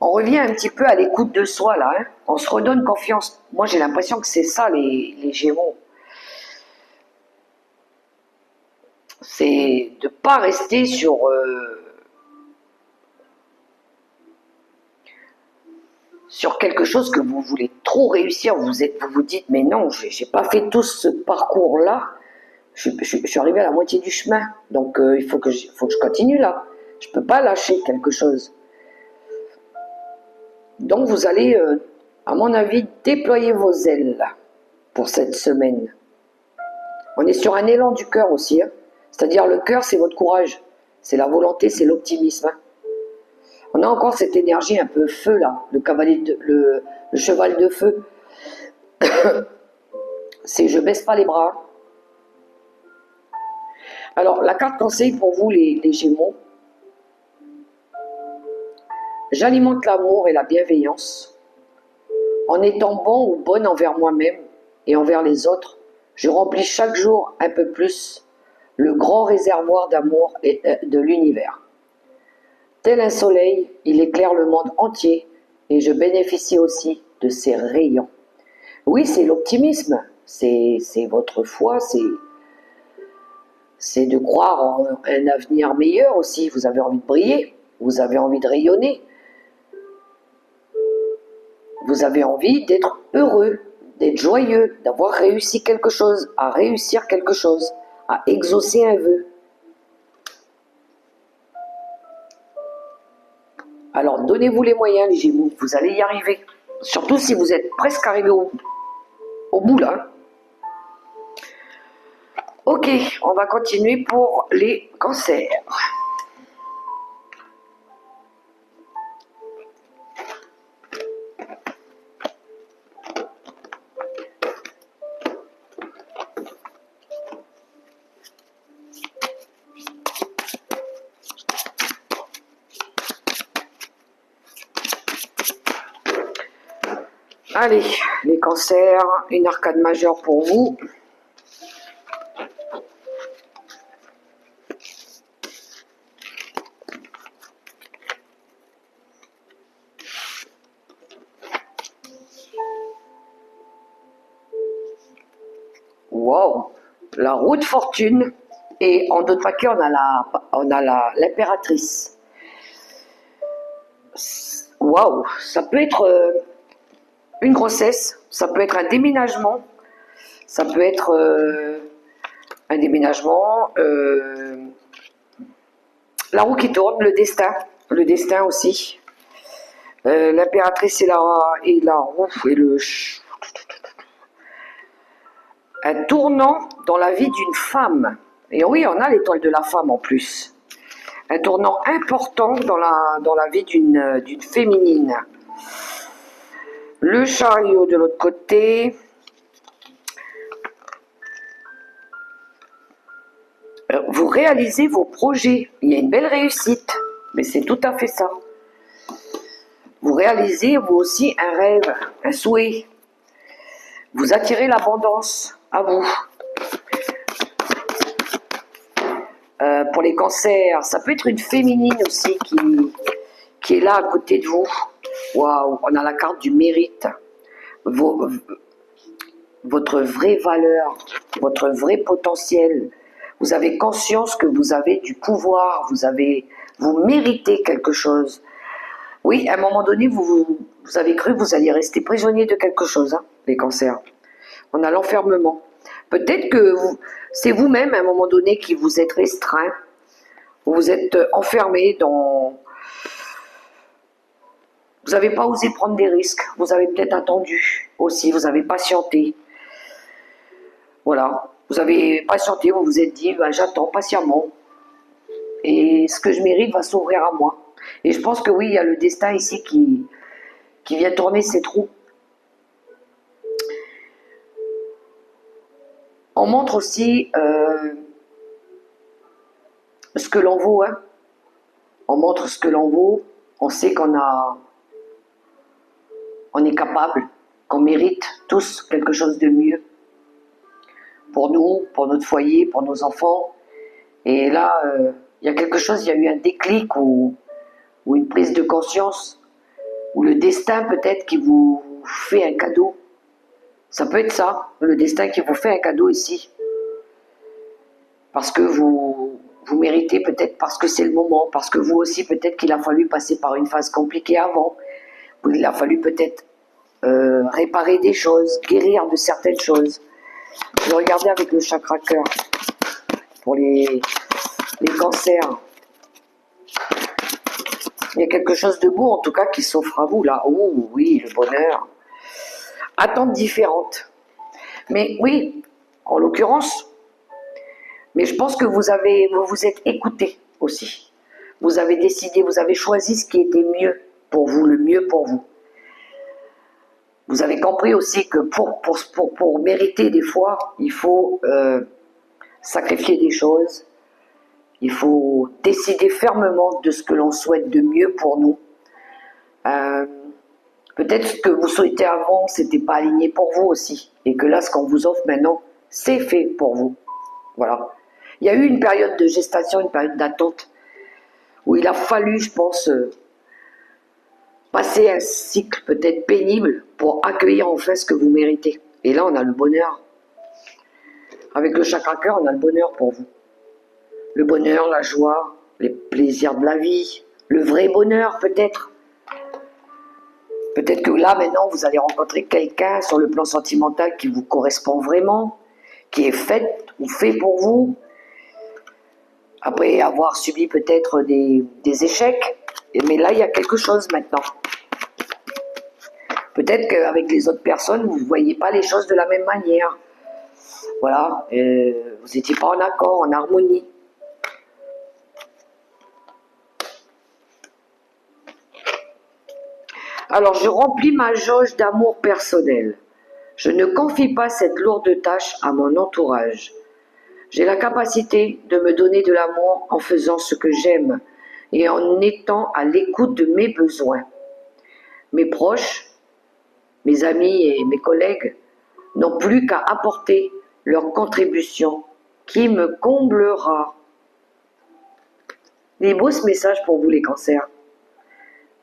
On revient un petit peu à l'écoute de soi là, hein. On se redonne confiance. Moi j'ai l'impression que c'est ça les Gémeaux. C'est de ne pas rester sur quelque chose que vous voulez trop réussir. Vous vous dites mais non, j'ai pas fait tout ce parcours là. Je suis arrivé à la moitié du chemin, donc il faut que je continue là. Je peux pas lâcher quelque chose. Donc vous allez, à mon avis, déployer vos ailes pour cette semaine. On est sur un élan du cœur aussi, hein. C'est-à-dire le cœur, c'est votre courage, c'est la volonté, c'est l'optimisme. Hein. On a encore cette énergie un peu feu là, le cheval de feu. C'est je baisse pas les bras. Alors la carte conseil pour vous les Gémeaux. J'alimente l'amour et la bienveillance. En étant bon ou bonne envers moi-même et envers les autres, je remplis chaque jour un peu plus le grand réservoir d'amour et de l'univers. Tel un soleil, il éclaire le monde entier et je bénéficie aussi de ses rayons. Oui, c'est l'optimisme, c'est votre foi, c'est de croire en un avenir meilleur aussi. Vous avez envie de briller, vous avez envie de rayonner, vous avez envie d'être heureux, d'être joyeux, d'avoir réussi quelque chose, à réussir quelque chose, à exaucer un vœu. Alors donnez-vous les moyens les Gémeaux, vous allez y arriver. Surtout si vous êtes presque arrivé au bout là. Ok, on va continuer pour les cancers. Allez, les cancers, une arcade majeure pour vous. Wow, la roue de fortune. Et en d'autres paquets, on a l'impératrice. Waouh, ça peut être une grossesse, ça peut être un déménagement, ça peut être un déménagement, la roue qui tourne, le destin aussi. L'impératrice et la roue et un tournant dans la vie d'une femme. Et oui, on a l'étoile de la femme en plus. Un tournant important dans la vie d'une féminine. Le chariot de l'autre côté. Vous réalisez vos projets. Il y a une belle réussite. Mais c'est tout à fait ça. Vous réalisez vous aussi un rêve, un souhait. Vous attirez l'abondance à vous. Pour les cancers, ça peut être une féminine aussi qui est là à côté de vous. Waouh, on a la carte du mérite. Votre vraie valeur, votre vrai potentiel. Vous avez conscience que vous avez du pouvoir, vous méritez quelque chose. Oui, à un moment donné, vous avez cru que vous alliez rester prisonnier de quelque chose, hein, les cancers. On a l'enfermement. Peut-être que c'est vous-même, à un moment donné, qui vous êtes restreint, vous êtes enfermé dans... Vous n'avez pas osé prendre des risques, vous avez peut-être attendu aussi, vous avez patienté. Voilà, vous avez patienté, vous vous êtes dit, ben, j'attends patiemment. Et ce que je mérite va s'ouvrir à moi. Et je pense que oui, il y a le destin ici qui vient tourner ses trous. On montre aussi ce que l'on vaut. Hein. On montre ce que l'on vaut. On sait on est capable, qu'on mérite tous quelque chose de mieux. Pour nous, pour notre foyer, pour nos enfants. Et là, il y a quelque chose, il y a eu un déclic ou une prise de conscience, ou le destin peut-être qui vous fait un cadeau. Ça peut être ça, le destin qui vous fait un cadeau ici. Parce que vous méritez peut-être, parce que c'est le moment, parce que vous aussi peut-être qu'il a fallu passer par une phase compliquée avant, il a fallu peut-être réparer des choses, guérir de certaines choses. Je vais regarder avec le chakra cœur pour les cancers. Il y a quelque chose de beau en tout cas qui s'offre à vous là. Oh oui, le bonheur. Attentes différentes. Mais oui, en l'occurrence, mais je pense que vous vous êtes écouté aussi. Vous avez décidé, vous avez choisi ce qui était mieux pour vous, le mieux pour vous. Vous avez compris aussi que pour mériter des fois, il faut sacrifier des choses. Il faut décider fermement de ce que l'on souhaite de mieux pour nous. Peut-être ce que vous souhaitez avant, c'était pas aligné pour vous aussi. Et que là, ce qu'on vous offre maintenant, c'est fait pour vous. Voilà. Il y a eu une période de gestation, une période d'attente, où il a fallu, je pense, passer un cycle peut-être pénible pour accueillir enfin ce que vous méritez. Et là, on a le bonheur. Avec le chakra cœur, on a le bonheur pour vous. Le bonheur, la joie, les plaisirs de la vie, le vrai bonheur peut-être. Peut-être que là, maintenant, vous allez rencontrer quelqu'un sur le plan sentimental qui vous correspond vraiment, qui est fait ou fait pour vous. Après avoir subi peut-être des échecs, mais là, il y a quelque chose maintenant. Peut-être qu'avec les autres personnes, vous ne voyez pas les choses de la même manière. Voilà, vous n'étiez pas en accord, en harmonie. Alors, je remplis ma jauge d'amour personnel. Je ne confie pas cette lourde tâche à mon entourage. J'ai la capacité de me donner de l'amour en faisant ce que j'aime et en étant à l'écoute de mes besoins. Mes mes amis et mes collègues n'ont plus qu'à apporter leur contribution qui me comblera. Des beaux ce message pour vous les cancers.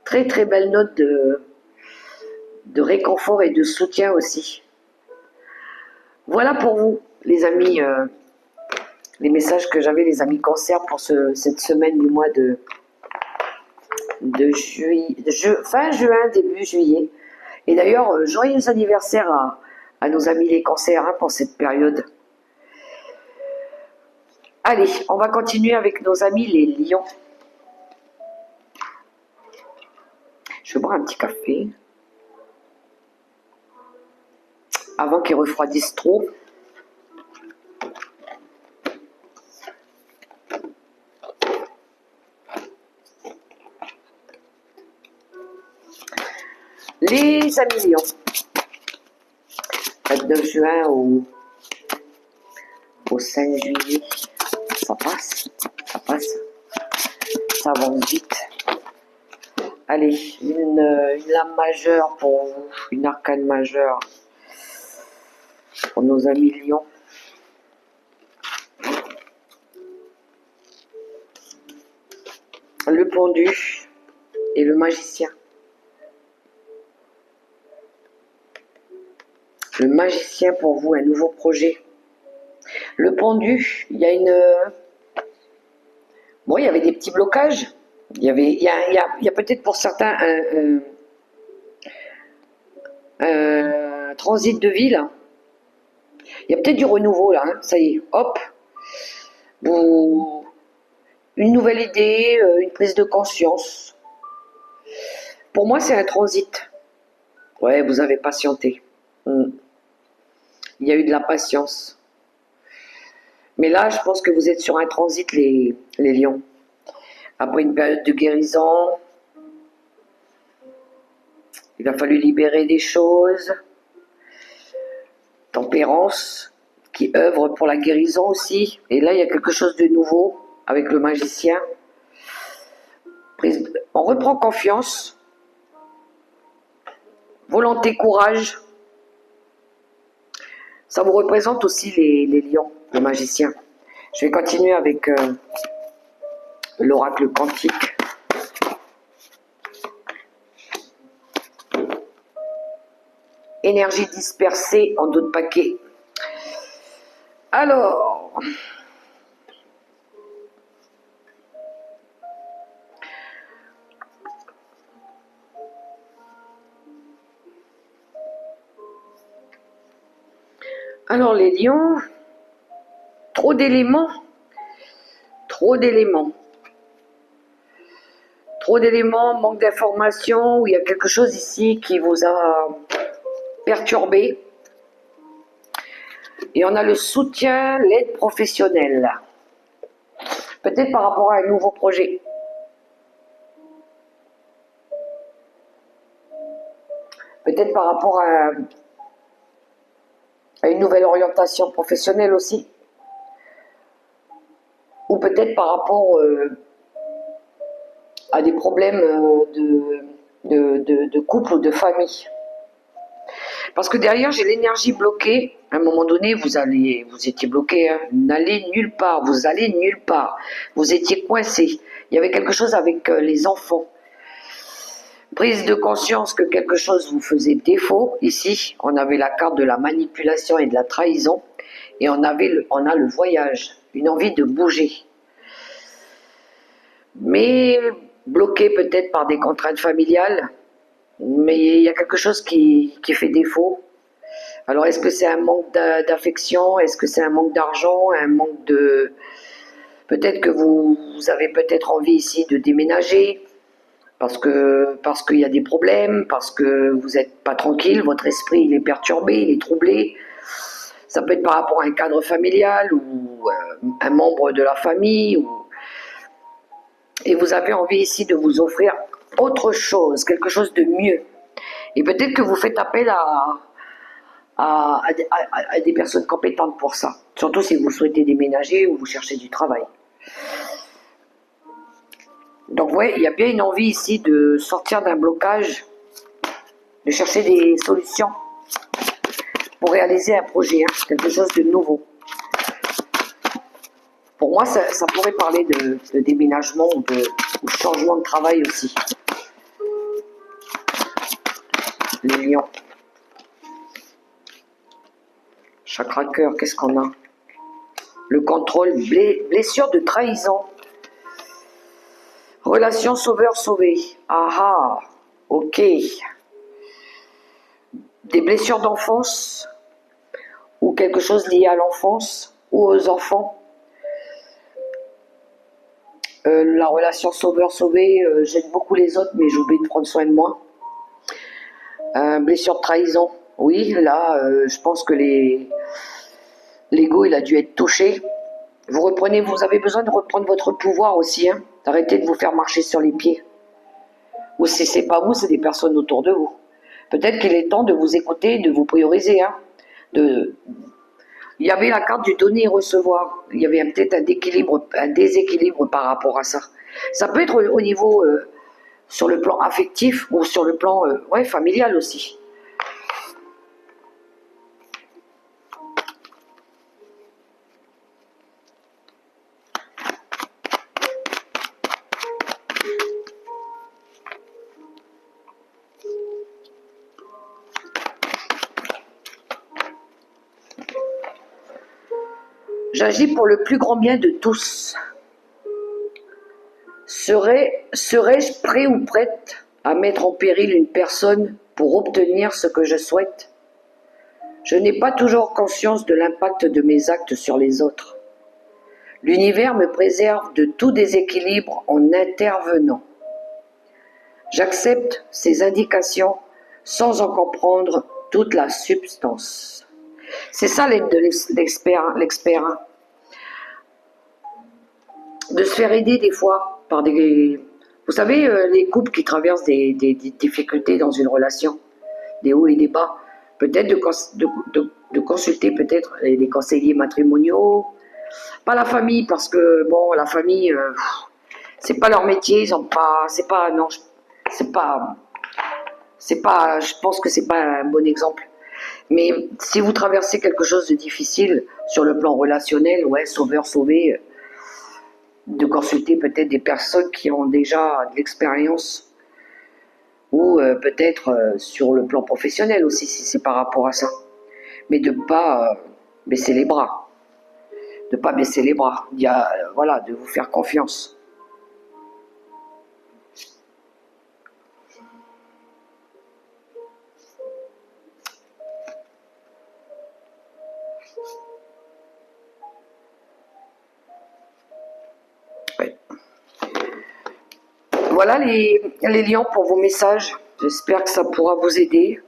Très très belle note de réconfort et de soutien aussi. Voilà pour vous les amis, les messages que j'avais les amis cancers pour cette semaine du mois de fin juin, début juillet. Et d'ailleurs, joyeux anniversaire à nos amis les cancers hein, pour cette période. Allez, on va continuer avec nos amis les lions. Je vais boire un petit café. Avant qu'il refroidisse trop. Les amis lions. 29 juin au 5 juillet. Ça passe, ça avance vite. Allez, une lame majeure pour vous, une arcane majeure pour nos amis lions. Le pendu et le magicien. Le magicien pour vous, un nouveau projet. Le pendu, il y a bon, il y avait des petits blocages. Il y a peut-être pour certains un transit de vie là. Il y a peut-être du renouveau là, hein. Ça y est, hop. Une nouvelle idée, une prise de conscience. Pour moi, c'est un transit. Ouais, vous avez patienté. Il y a eu de la patience. Mais là, je pense que vous êtes sur un transit, les lions. Après une période de guérison, il a fallu libérer des choses. Tempérance, qui œuvre pour la guérison aussi. Et là, il y a quelque chose de nouveau avec le magicien. On reprend confiance. Volonté, courage. Ça vous représente aussi les lions, le magicien. Je vais continuer avec l'oracle quantique. Énergie dispersée en d'autres paquets. Alors, les lions, trop d'éléments, manque d'informations, ou il y a quelque chose ici qui vous a perturbé. Et on a le soutien, l'aide professionnelle. Peut-être par rapport à un nouveau projet. Peut-être par rapport à une nouvelle orientation professionnelle aussi. Ou peut-être par rapport à des problèmes de couple ou de famille. Parce que derrière, j'ai l'énergie bloquée. À un moment donné, vous étiez bloqué. Hein. N'allez nulle part. Vous allez nulle part. Vous étiez coincé. Il y avait quelque chose avec les enfants. Prise de conscience que quelque chose vous faisait défaut. Ici, on avait la carte de la manipulation et de la trahison. Et on a le voyage. Une envie de bouger. Mais bloqué peut-être par des contraintes familiales. Mais il y a quelque chose qui fait défaut. Alors, est-ce que c'est un manque d'affection? Est-ce que c'est un manque d'argent? Un manque de... Peut-être que vous avez peut-être envie ici de déménager parce qu'il y a des problèmes, parce que vous n'êtes pas tranquille, votre esprit il est perturbé, il est troublé. Ça peut être par rapport à un cadre familial ou un membre de la famille. Et vous avez envie ici de vous offrir autre chose, quelque chose de mieux. Et peut-être que vous faites appel à des personnes compétentes pour ça. Surtout si vous souhaitez déménager ou vous cherchez du travail. Donc ouais, il y a bien une envie ici de sortir d'un blocage de chercher des solutions pour réaliser un projet, hein, quelque chose de nouveau. Pour moi, ça pourrait parler de déménagement ou de changement de travail aussi. Les lions. Chakra cœur, qu'est-ce qu'on a? Le contrôle, blessure de trahison. Relation sauveur-sauvé. Ah ah, ok. Des blessures d'enfance ou quelque chose lié à l'enfance ou aux enfants. La relation sauveur-sauvé, j'aide beaucoup les autres, mais j'oublie de prendre soin de moi. Blessure de trahison, oui, là, je pense que l'ego, il a dû être touché. Vous avez besoin de reprendre votre pouvoir aussi, hein, d'arrêter de vous faire marcher sur les pieds. Ou si c'est pas vous, c'est des personnes autour de vous. Peut-être qu'il est temps de vous écouter, de vous prioriser, hein, Il y avait la carte du donner et recevoir. Il y avait peut-être un déséquilibre par rapport à ça. Ça peut être au niveau sur le plan affectif ou sur le plan familial aussi. J'agis pour le plus grand bien de tous. Serais-je prêt ou prête à mettre en péril une personne pour obtenir ce que je souhaite? Je n'ai pas toujours conscience de l'impact de mes actes sur les autres. L'univers me préserve de tout déséquilibre en intervenant. J'accepte ces indications sans en comprendre toute la substance. C'est ça l'aide de l'expert. De se faire aider des fois par des... Vous savez, les couples qui traversent des difficultés dans une relation, des hauts et des bas, peut-être de consulter peut-être les conseillers matrimoniaux, pas la famille, parce que bon, la famille, c'est pas leur métier, ils ont pas, c'est pas, non, c'est pas, je pense que c'est pas un bon exemple. Mais si vous traversez quelque chose de difficile sur le plan relationnel, ouais, sauvé, de consulter peut-être des personnes qui ont déjà de l'expérience ou peut-être sur le plan professionnel aussi, si c'est par rapport à ça. Mais de ne pas baisser les bras. De ne pas baisser les bras. Voilà, de vous faire confiance. Voilà les liens pour vos messages. J'espère que ça pourra vous aider.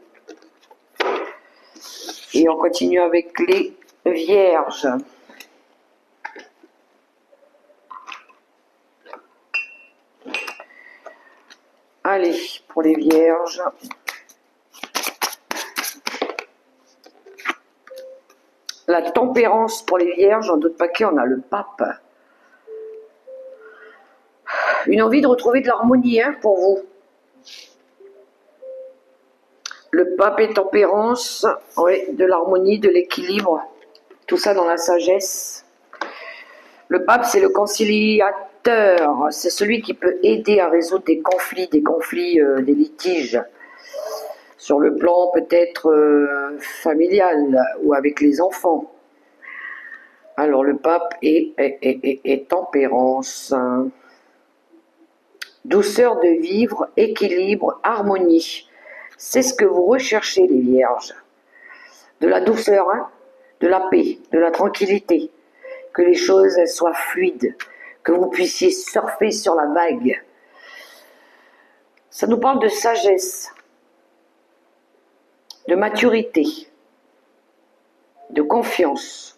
Et on continue avec les vierges. Allez, pour les vierges. La tempérance pour les vierges, en d'autres paquets, on a le pape. Une envie de retrouver de l'harmonie pour vous. Le pape et tempérance, oui, de l'harmonie, de l'équilibre, tout ça dans la sagesse. Le pape, c'est le conciliateur, c'est celui qui peut aider à résoudre des conflits, des litiges, sur le plan peut-être familial ou avec les enfants. Alors le pape est tempérance. Douceur de vivre, équilibre, harmonie. C'est ce que vous recherchez, les vierges. De la douceur, de la paix, de la tranquillité. Que les choses soient fluides, que vous puissiez surfer sur la vague. Ça nous parle de sagesse, de maturité, de confiance,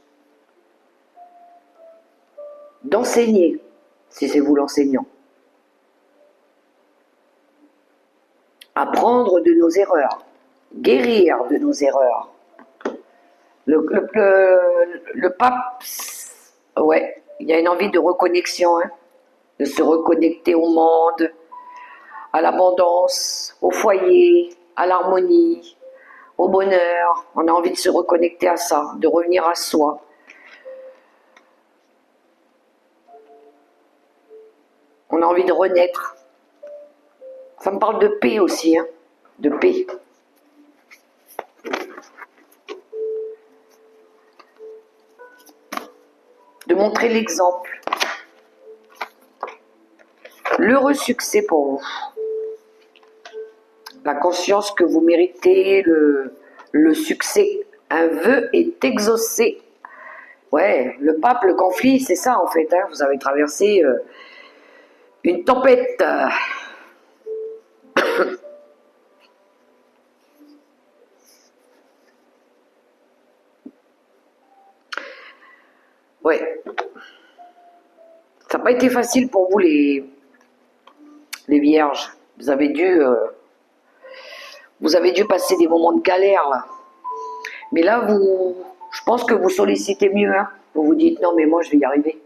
d'enseigner, si c'est vous l'enseignant. Apprendre de nos erreurs, guérir de nos erreurs. Le pape, ouais, il y a une envie de reconnexion, de se reconnecter au monde, à l'abondance, au foyer, à l'harmonie, au bonheur. On a envie de se reconnecter à ça, de revenir à soi. On a envie de renaître. Ça me parle de paix aussi, hein, de paix. De montrer l'exemple. L'heureux succès pour vous. La conscience que vous méritez le succès. Un vœu est exaucé. Ouais, le pape, le conflit, c'est ça en fait. Hein. Vous avez traversé une tempête. Ouais. Ça n'a pas été facile pour vous les vierges. Vous avez dû passer des moments de galère là. Mais là, je pense que vous sollicitez mieux. Hein. Vous vous dites non mais moi je vais y arriver.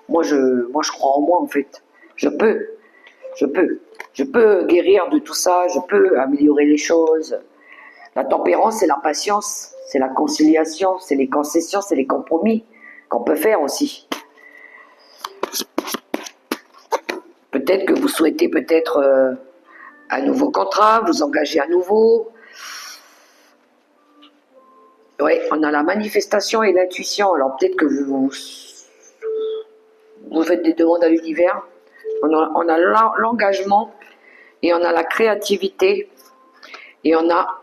Moi je crois en moi en fait. Je peux guérir de tout ça. Je peux améliorer les choses. La tempérance, c'est la patience, c'est la conciliation, c'est les concessions, c'est les compromis qu'on peut faire aussi. Peut-être que vous souhaitez un nouveau contrat, vous engager à nouveau. Oui, on a la manifestation et l'intuition. Alors peut-être que vous faites des demandes à l'univers. On a l'engagement et on a la créativité et on a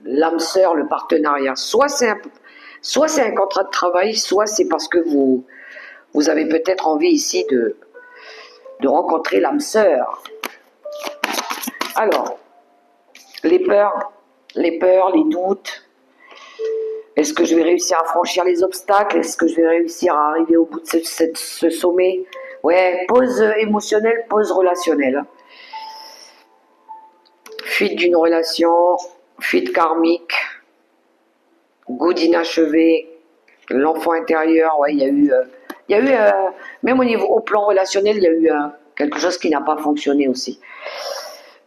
l'âme sœur, le partenariat. Soit c'est un contrat de travail, soit c'est parce que vous avez peut-être envie ici de rencontrer l'âme sœur. Alors, les peurs, les doutes. Est-ce que je vais réussir à franchir les obstacles? Est-ce que je vais réussir à arriver au bout de ce sommet? Ouais, pause émotionnelle, pause relationnelle. Fuite d'une relation, fuite karmique, goût d'inachevé, l'enfant intérieur. Ouais, il y a eu même au plan relationnel, il y a eu quelque chose qui n'a pas fonctionné aussi.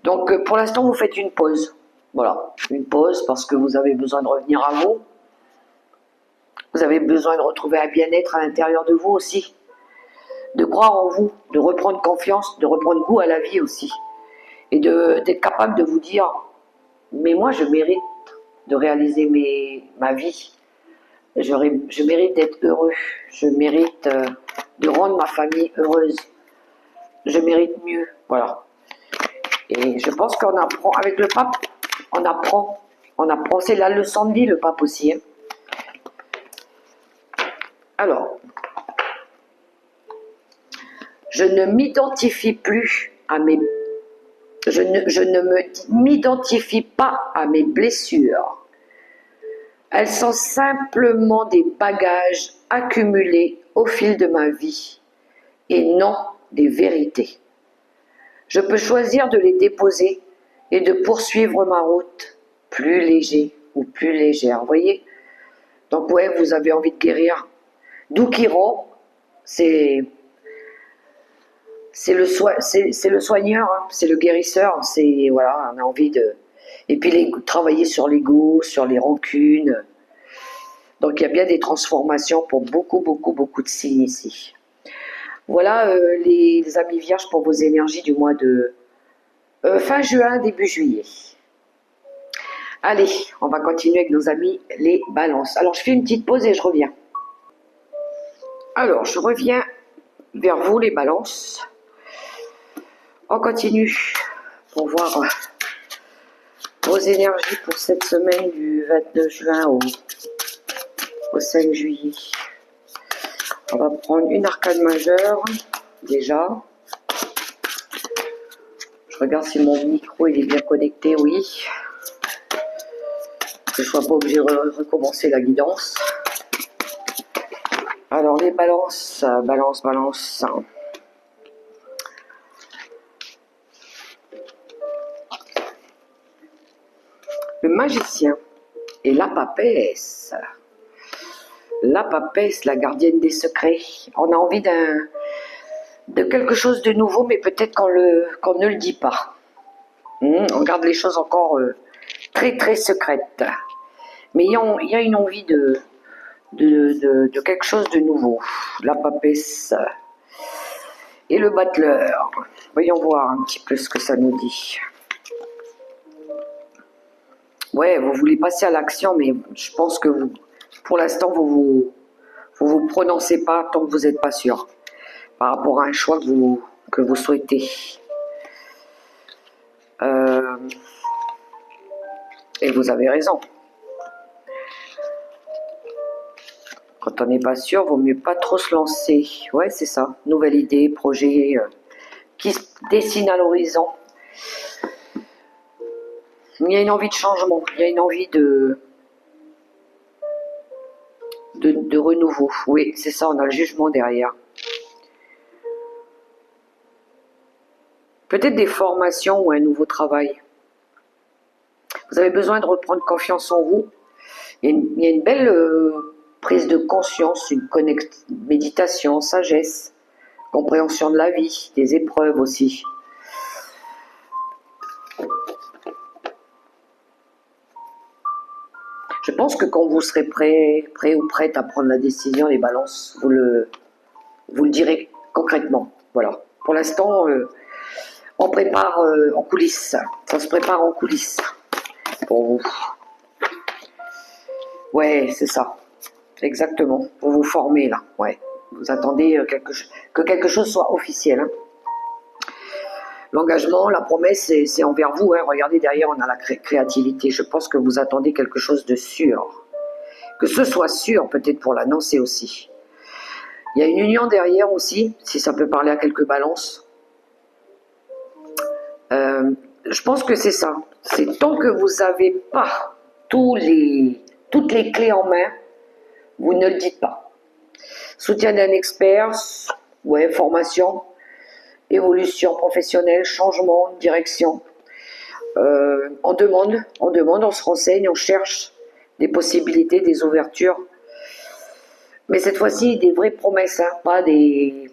Donc pour l'instant, vous faites une pause. Voilà, une pause parce que vous avez besoin de revenir à vous. Vous avez besoin de retrouver un bien-être à l'intérieur de vous aussi. De croire en vous, de reprendre confiance, de reprendre goût à la vie aussi. Et d'être capable de vous dire, mais moi je mérite de réaliser ma vie. Je mérite d'être heureux. Je mérite de rendre ma famille heureuse. Je mérite mieux. Voilà. Et je pense qu'on apprend, avec le pape, on apprend. C'est la leçon de vie, le pape aussi. Hein. Alors, je ne m'identifie plus à mes... Je ne m'identifie pas à mes blessures. Elles sont simplement des bagages accumulés au fil de ma vie et non des vérités. Je peux choisir de les déposer et de poursuivre ma route plus léger ou plus légère. Vous voyez? Donc ouais, vous avez envie de guérir. D'où Chiron, c'est le soigneur, hein, c'est le guérisseur. C'est voilà, on a envie de et puis travailler sur l'ego, sur les rancunes. Donc il y a bien des transformations pour beaucoup de signes ici. Voilà les amis vierges pour vos énergies du mois de fin juin, début juillet. Allez, on va continuer avec nos amis les balances. Alors je fais une petite pause et je reviens. Alors je reviens vers vous les balances. On continue pour voir vos énergies pour cette semaine du 29 juin au 5 juillet. On va prendre une arcane majeure, déjà. Je regarde si mon micro il est bien connecté, oui. Que je ne sois pas obligé de recommencer la guidance. Alors les balances, balance. Le magicien et la papesse. La papesse, la gardienne des secrets. On a envie de quelque chose de nouveau, mais peut-être qu'on ne le dit pas. On garde les choses encore très très secrètes. Mais il y a une envie de quelque chose de nouveau. La papesse et le battleur. Voyons voir un petit peu ce que ça nous dit. Ouais, vous voulez passer à l'action, mais je pense que vous, pour l'instant, vous prononcez pas tant que vous n'êtes pas sûr par rapport à un choix que vous souhaitez. Et vous avez raison. Quand on n'est pas sûr, vaut mieux pas trop se lancer. Ouais, c'est ça. Nouvelle idée, projet qui se dessine à l'horizon. Il y a une envie de changement, il y a une envie de renouveau. Oui, c'est ça, on a le jugement derrière. Peut-être des formations ou un nouveau travail. Vous avez besoin de reprendre confiance en vous. Il y a une belle prise de conscience, une méditation, sagesse, compréhension de la vie, des épreuves aussi. Je pense que quand vous serez prêt ou prête à prendre la décision, les balances, vous le direz concrètement. Voilà. Pour l'instant, on prépare en coulisses. Ça se prépare en coulisses pour vous. Ouais, c'est ça. Exactement. Pour vous former là. Ouais. Vous attendez que quelque chose soit officiel. Hein. L'engagement, la promesse, c'est envers vous. Hein. Regardez, derrière, on a la créativité. Je pense que vous attendez quelque chose de sûr. Que ce soit sûr, peut-être pour l'annoncer aussi. Il y a une union derrière aussi, si ça peut parler à quelques balances. Je pense que c'est ça. C'est tant que vous n'avez pas toutes les clés en main, vous ne le dites pas. Soutien d'un expert, ouais, formation, évolution professionnelle, changement de direction. On demande, on se renseigne, on cherche des possibilités, des ouvertures. Mais cette fois-ci, des vraies promesses, hein, pas des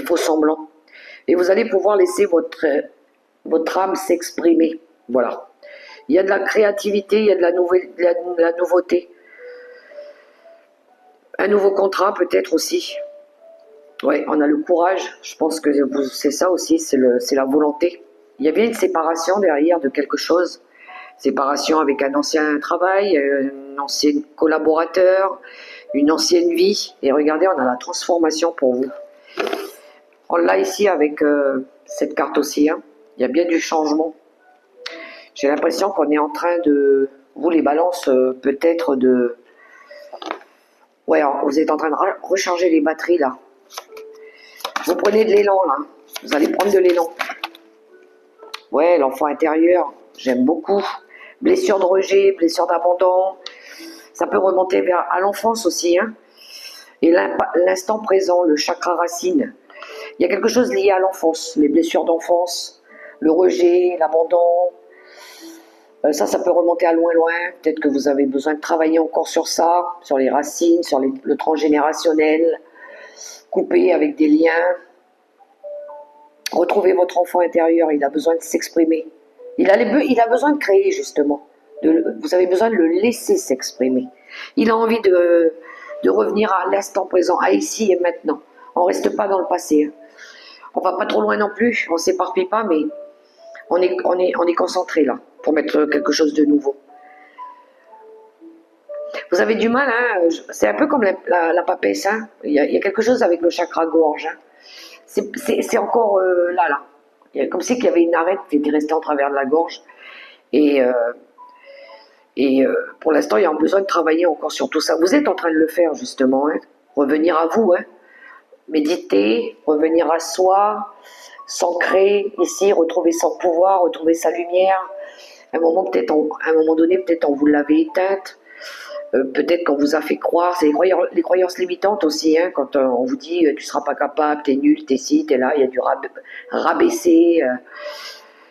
faux semblants. Et vous allez pouvoir laisser votre âme s'exprimer. Voilà. Il y a de la créativité, il y a de la nouveauté. Un nouveau contrat peut-être aussi. Ouais, on a le courage. Je pense que c'est ça aussi, c'est la volonté. Il y a bien une séparation derrière de quelque chose. Séparation avec un ancien travail, un ancien collaborateur, une ancienne vie. Et regardez, on a la transformation pour vous. On l'a ici avec cette carte aussi. Hein. Il y a bien du changement. J'ai l'impression qu'on est en train de... Vous, les balances, peut-être de... Ouais, alors, vous êtes en train de recharger les batteries, là. Vous prenez de l'élan, là. Vous allez prendre de l'élan. Ouais, l'enfant intérieur, j'aime beaucoup. Blessure de rejet, blessure d'abandon. Ça peut remonter à l'enfance aussi, hein. Et l'instant présent, le chakra racine. Il y a quelque chose lié à l'enfance, les blessures d'enfance, le rejet, l'abandon. Ça peut remonter à loin. Peut-être que vous avez besoin de travailler encore sur ça, sur les racines, sur le transgénérationnel, couper avec des liens. Retrouvez votre enfant intérieur, il a besoin de s'exprimer. Il a besoin de créer, justement. Vous avez besoin de le laisser s'exprimer. Il a envie de revenir à l'instant présent, à ici et maintenant. On ne reste pas dans le passé. Hein. On ne va pas trop loin non plus, on ne s'éparpille pas, mais on est concentré là, pour mettre quelque chose de nouveau. Vous avez du mal, hein, c'est un peu comme la papesse. Hein. Il y a quelque chose avec le chakra gorge. Hein. C'est encore là. Il y a comme si qu'il y avait une arête qui était restée en travers de la gorge. Et pour l'instant, il y a besoin de travailler encore sur tout ça. Vous êtes en train de le faire, justement. Hein. Revenir à vous. Hein. Méditer, revenir à soi, s'ancrer ici, retrouver son pouvoir, retrouver sa lumière. À un moment donné, peut-être on vous l'avait éteinte. Peut-être qu'on vous a fait croire, c'est les croyances limitantes aussi, hein, quand on vous dit tu seras pas capable, t'es nul, t'es ci, t'es là, il y a du rabaisser.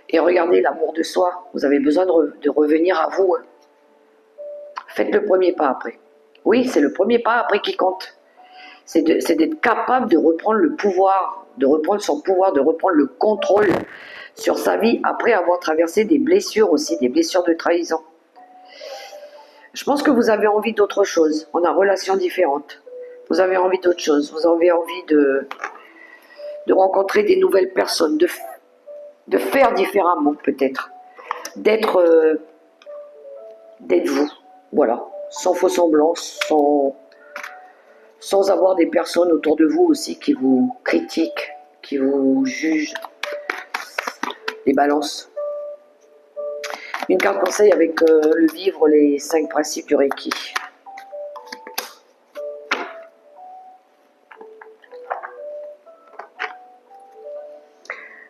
Et regardez l'amour de soi, vous avez besoin de revenir à vous. Hein. Faites le premier pas après. Oui, c'est le premier pas après qui compte. C'est d'être capable de reprendre le pouvoir, de reprendre son pouvoir, de reprendre le contrôle sur sa vie après avoir traversé des blessures aussi, des blessures de trahison. Je pense que vous avez envie d'autre chose. On a relations différentes. Vous avez envie d'autre chose. Vous avez envie de rencontrer des nouvelles personnes, de faire différemment peut-être, d'être vous. Voilà, sans faux semblant, sans avoir des personnes autour de vous aussi qui vous critiquent, qui vous jugent. Les balances. Une carte conseil avec le vivre, les 5 principes du Reiki.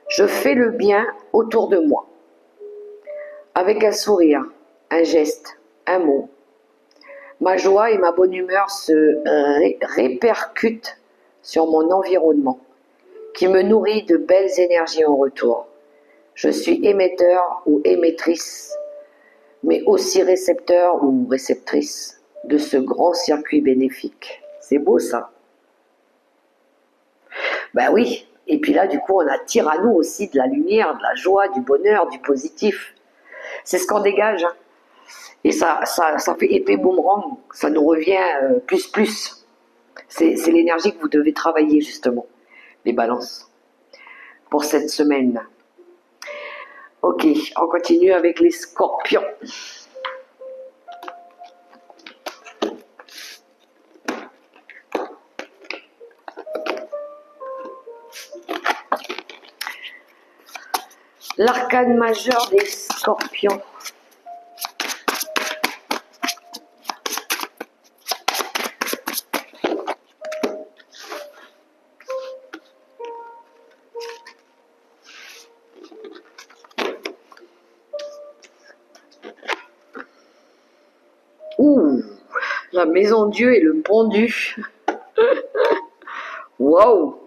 Je fais le bien autour de moi, avec un sourire, un geste, un mot. Ma joie et ma bonne humeur se répercutent sur mon environnement, qui me nourrit de belles énergies en retour. Je suis émetteur ou émettrice, mais aussi récepteur ou réceptrice de ce grand circuit bénéfique. C'est beau ça. Ben oui, et puis là du coup on attire à nous aussi de la lumière, de la joie, du bonheur, du positif. C'est ce qu'on dégage. Hein. Et ça fait épée boomerang, ça nous revient plus. C'est l'énergie que vous devez travailler justement, les balances, pour cette semaine. Ok, on continue avec les scorpions. L'arcane majeur des scorpions. Ouh, la maison Dieu et le pendu. Wow.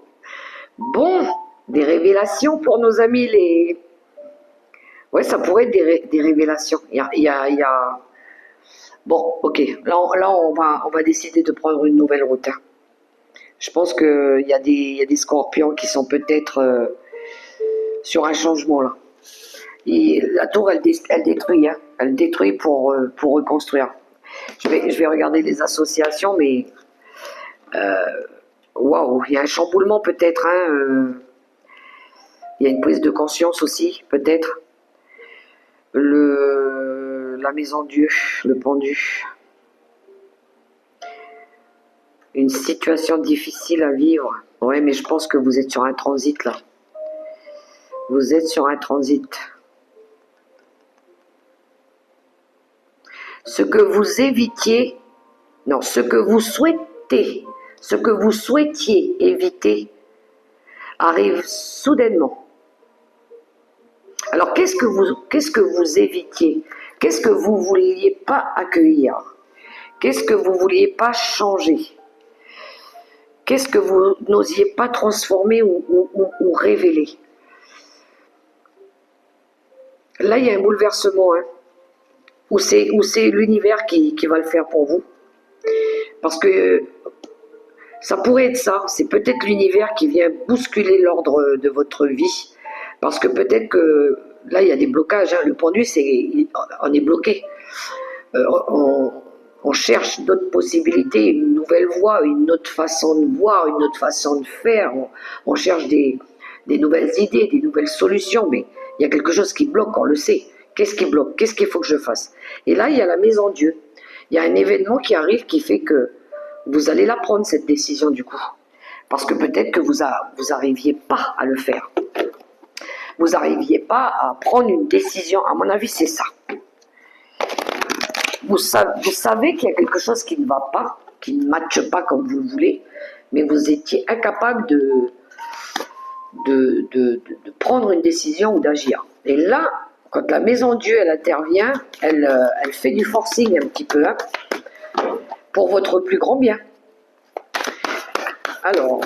Bon, des révélations pour nos amis les... Ouais, ça pourrait être des révélations. Il y a... Bon, ok. Là, on va décider de prendre une nouvelle route. Hein. Je pense qu'il y a des scorpions qui sont peut-être sur un changement là. Et la tour, elle détruit. Hein. Elle détruit pour reconstruire. Je vais regarder les associations, mais waouh, il y a un chamboulement peut-être. Hein, il y a une prise de conscience aussi, peut-être. La maison Dieu, le pendu. Une situation difficile à vivre. Ouais, mais je pense que vous êtes sur un transit là. Vous êtes sur un transit. Ce que vous évitiez, non, ce que vous souhaitez, ce que vous souhaitiez éviter arrive soudainement. Alors qu'est-ce que vous évitiez? Qu'est-ce que vous vouliez pas accueillir? Qu'est-ce que vous vouliez pas changer? Qu'est-ce que vous n'osiez pas transformer ou révéler? Là, il y a un bouleversement, hein, où c'est l'univers qui va le faire pour vous. Parce que ça pourrait être ça, c'est peut-être l'univers qui vient bousculer l'ordre de votre vie. Parce que peut-être que là, il y a des blocages. Hein. Le pendu, on est bloqué. On cherche d'autres possibilités, une nouvelle voie, une autre façon de voir, une autre façon de faire. On cherche des nouvelles idées, des nouvelles solutions, mais il y a quelque chose qui bloque, on le sait. Qu'est-ce qui bloque? Qu'est-ce qu'il faut que je fasse? Et là, il y a la maison Dieu. Il y a un événement qui arrive qui fait que vous allez la prendre, cette décision du coup. Parce que peut-être que vous n'arriviez pas à le faire. Vous n'arriviez pas à prendre une décision. À mon avis, c'est ça. Vous savez qu'il y a quelque chose qui ne va pas, qui ne matche pas comme vous voulez, mais vous étiez incapable de prendre une décision ou d'agir. Et là, quand la maison Dieu, elle intervient, elle fait du forcing un petit peu, hein, pour votre plus grand bien. Alors,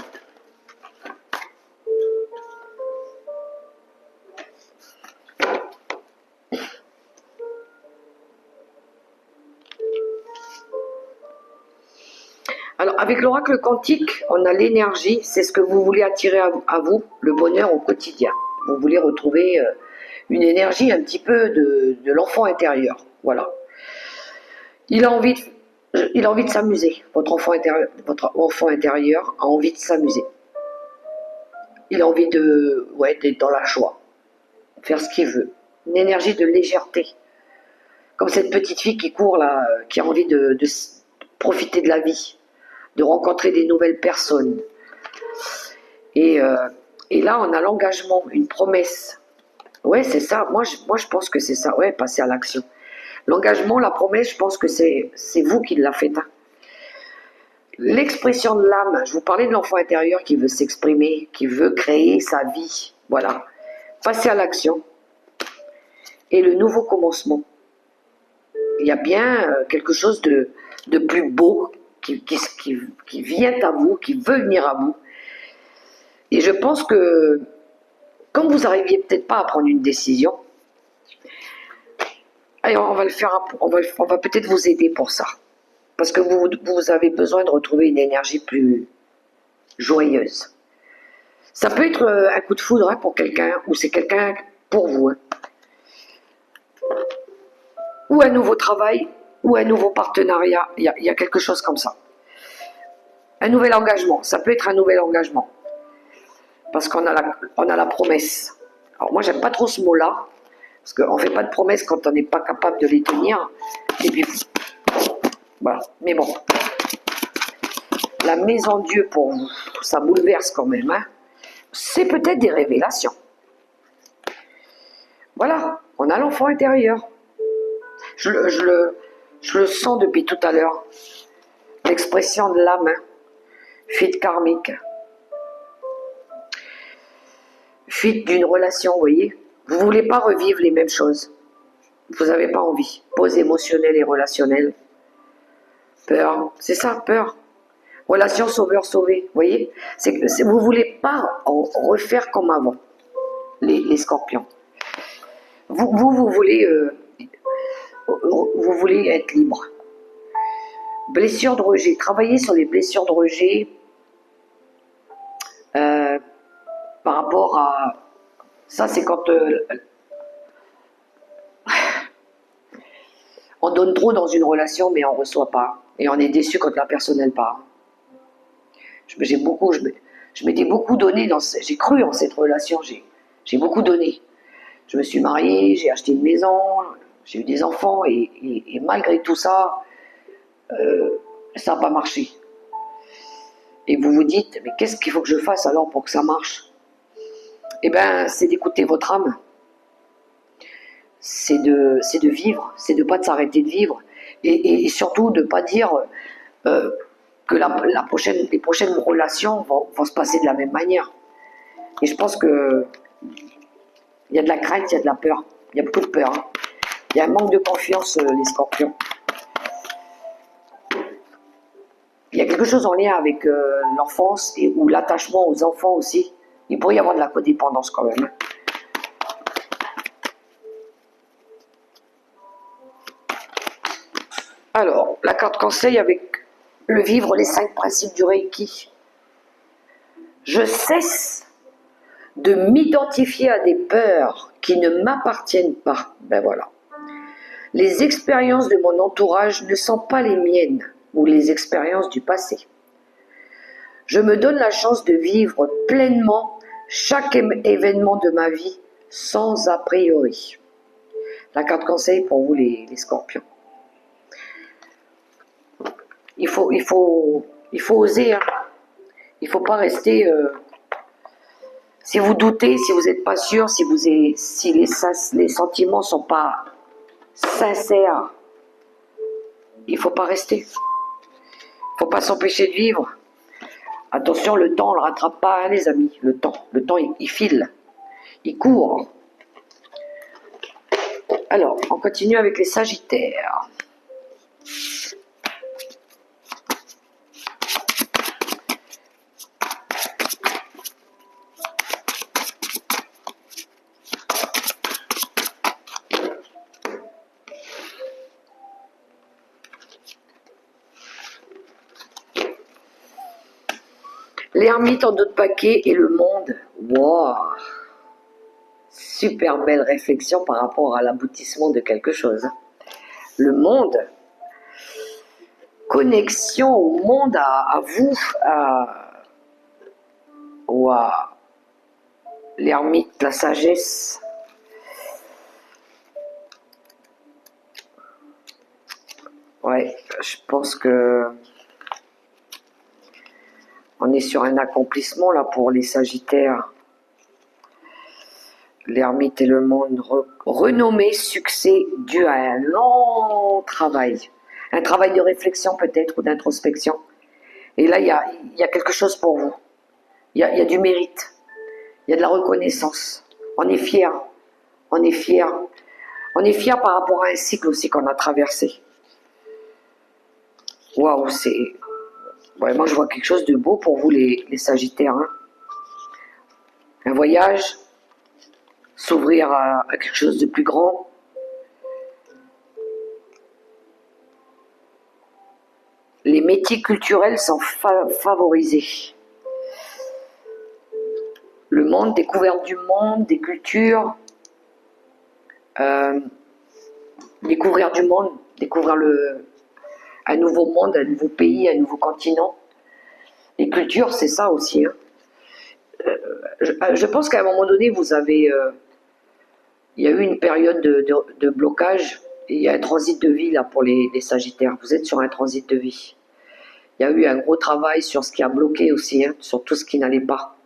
avec l'oracle quantique, on a l'énergie, c'est ce que vous voulez attirer à vous, le bonheur au quotidien. Vous voulez retrouver une énergie un petit peu de l'enfant intérieur. Voilà. Il a envie de s'amuser. Votre enfant intérieur a envie de s'amuser. Il a envie d'être dans la joie, faire ce qu'il veut. Une énergie de légèreté. Comme cette petite fille qui court là, qui a envie de profiter de la vie, de rencontrer des nouvelles personnes. Et là, on a l'engagement, une promesse. Ouais, c'est ça. Moi, je pense que c'est ça. Ouais, passer à l'action. L'engagement, la promesse, je pense que c'est vous qui l'a fait. Hein. L'expression de l'âme, je vous parlais de l'enfant intérieur qui veut s'exprimer, qui veut créer sa vie. Voilà. Passer à l'action. Et le nouveau commencement. Il y a bien quelque chose de plus beau qui vient à vous, qui veut venir à vous. Et je pense que quand vous n'arriviez peut-être pas à prendre une décision, allez, on va le faire, on va peut-être vous aider pour ça. Parce que vous avez besoin de retrouver une énergie plus joyeuse. Ça peut être un coup de foudre hein, pour quelqu'un, ou c'est quelqu'un pour vous. Hein. Ou un nouveau travail, ou un nouveau partenariat. Il y a quelque chose comme ça. Un nouvel engagement. Ça peut être un nouvel engagement. Parce qu'on a la promesse. Alors moi, j'aime pas trop ce mot-là. Parce qu'on ne fait pas de promesses quand on n'est pas capable de les tenir. Et puis, voilà. Mais bon. La maison Dieu pour vous, ça bouleverse quand même. Hein. C'est peut-être des révélations. Voilà. On a l'enfant intérieur. Je le sens depuis tout à l'heure. L'expression de l'âme. Hein. Fuite karmique. Fuite d'une relation, vous voyez. Vous ne voulez pas revivre les mêmes choses. Vous n'avez pas envie. Pause émotionnelle et relationnelle. Peur. C'est ça, peur. Relation sauveur-sauvé, vous voyez. Vous ne voulez pas en refaire comme avant, les scorpions. Vous voulez être libre. Blessure de rejet. Travaillez sur les blessures de rejet par rapport à... Ça, c'est quand on donne trop dans une relation, mais on ne reçoit pas. Et on est déçu quand la personne, elle part. Je m'étais beaucoup donné, j'ai cru en cette relation, j'ai beaucoup donné. Je me suis mariée, j'ai acheté une maison, j'ai eu des enfants, et malgré tout ça, ça n'a pas marché. Et vous vous dites, mais qu'est-ce qu'il faut que je fasse alors pour que ça marche? Eh bien, c'est d'écouter votre âme. C'est de vivre, c'est de ne pas s'arrêter de vivre. Et surtout de ne pas dire que les prochaines relations vont se passer de la même manière. Et je pense que il y a de la crainte, il y a de la peur. Il y a beaucoup de peur. Hein. Il y a un manque de confiance, les scorpions. Il y a quelque chose en lien avec l'enfance ou l'attachement aux enfants aussi. Il pourrait y avoir de la codépendance quand même. Alors, la carte conseil avec le vivre, les 5 principes du Reiki. Je cesse de m'identifier à des peurs qui ne m'appartiennent pas. Ben voilà. Les expériences de mon entourage ne sont pas les miennes ou les expériences du passé. Je me donne la chance de vivre pleinement chaque événement de ma vie sans a priori. La carte conseil pour vous les scorpions. Il faut oser. Hein. Il ne faut pas rester... si vous doutez, si vous n'êtes pas sûr, si les sentiments ne sont pas sincères, il ne faut pas rester. Il ne faut pas s'empêcher de vivre. Attention, le temps, on ne le rattrape pas, hein, les amis. Le temps, il file. Il court. Alors, on continue avec les Sagittaires. L'ermite en 2 paquets et le monde. Wow. super belle réflexion par rapport à l'aboutissement de quelque chose. Le monde, connexion au monde, à vous, ou à l'ermite, la sagesse. Ouais, je pense que on est sur un accomplissement là pour les Sagittaires. L'ermite et le monde renommé succès dû à un long travail. Un travail de réflexion peut-être ou d'introspection. Et là, il y a quelque chose pour vous. Il y a du mérite. Il y a de la reconnaissance. On est fiers. On est fiers. On est fiers par rapport à un cycle aussi qu'on a traversé. Waouh, c'est... Ouais, moi, je vois quelque chose de beau pour vous, les Sagittaires. Hein. Un voyage, s'ouvrir à quelque chose de plus grand. Les métiers culturels sont favorisés. Le monde, découverte du monde, des cultures, découvrir du monde, découvrir un nouveau monde, un nouveau pays, un nouveau continent. Les cultures, c'est ça aussi. Hein. Je pense qu'à un moment donné, vous avez... il y a eu une période de blocage. Et il y a un transit de vie là pour les Sagittaires. Vous êtes sur un transit de vie. Il y a eu un gros travail sur ce qui a bloqué aussi, hein, sur tout ce qui n'allait pas.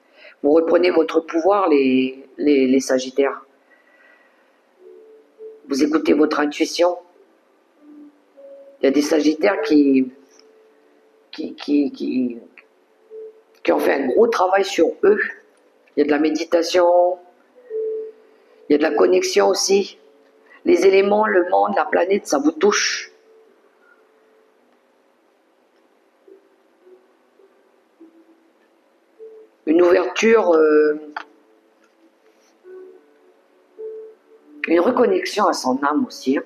Vous reprenez votre pouvoir, les Sagittaires. Vous écoutez votre intuition. Il y a des Sagittaires qui ont fait un gros travail sur eux. Il y a de la méditation, il y a de la connexion aussi. Les éléments, le monde, la planète, ça vous touche. Une ouverture, une reconnexion à son âme aussi. Hein.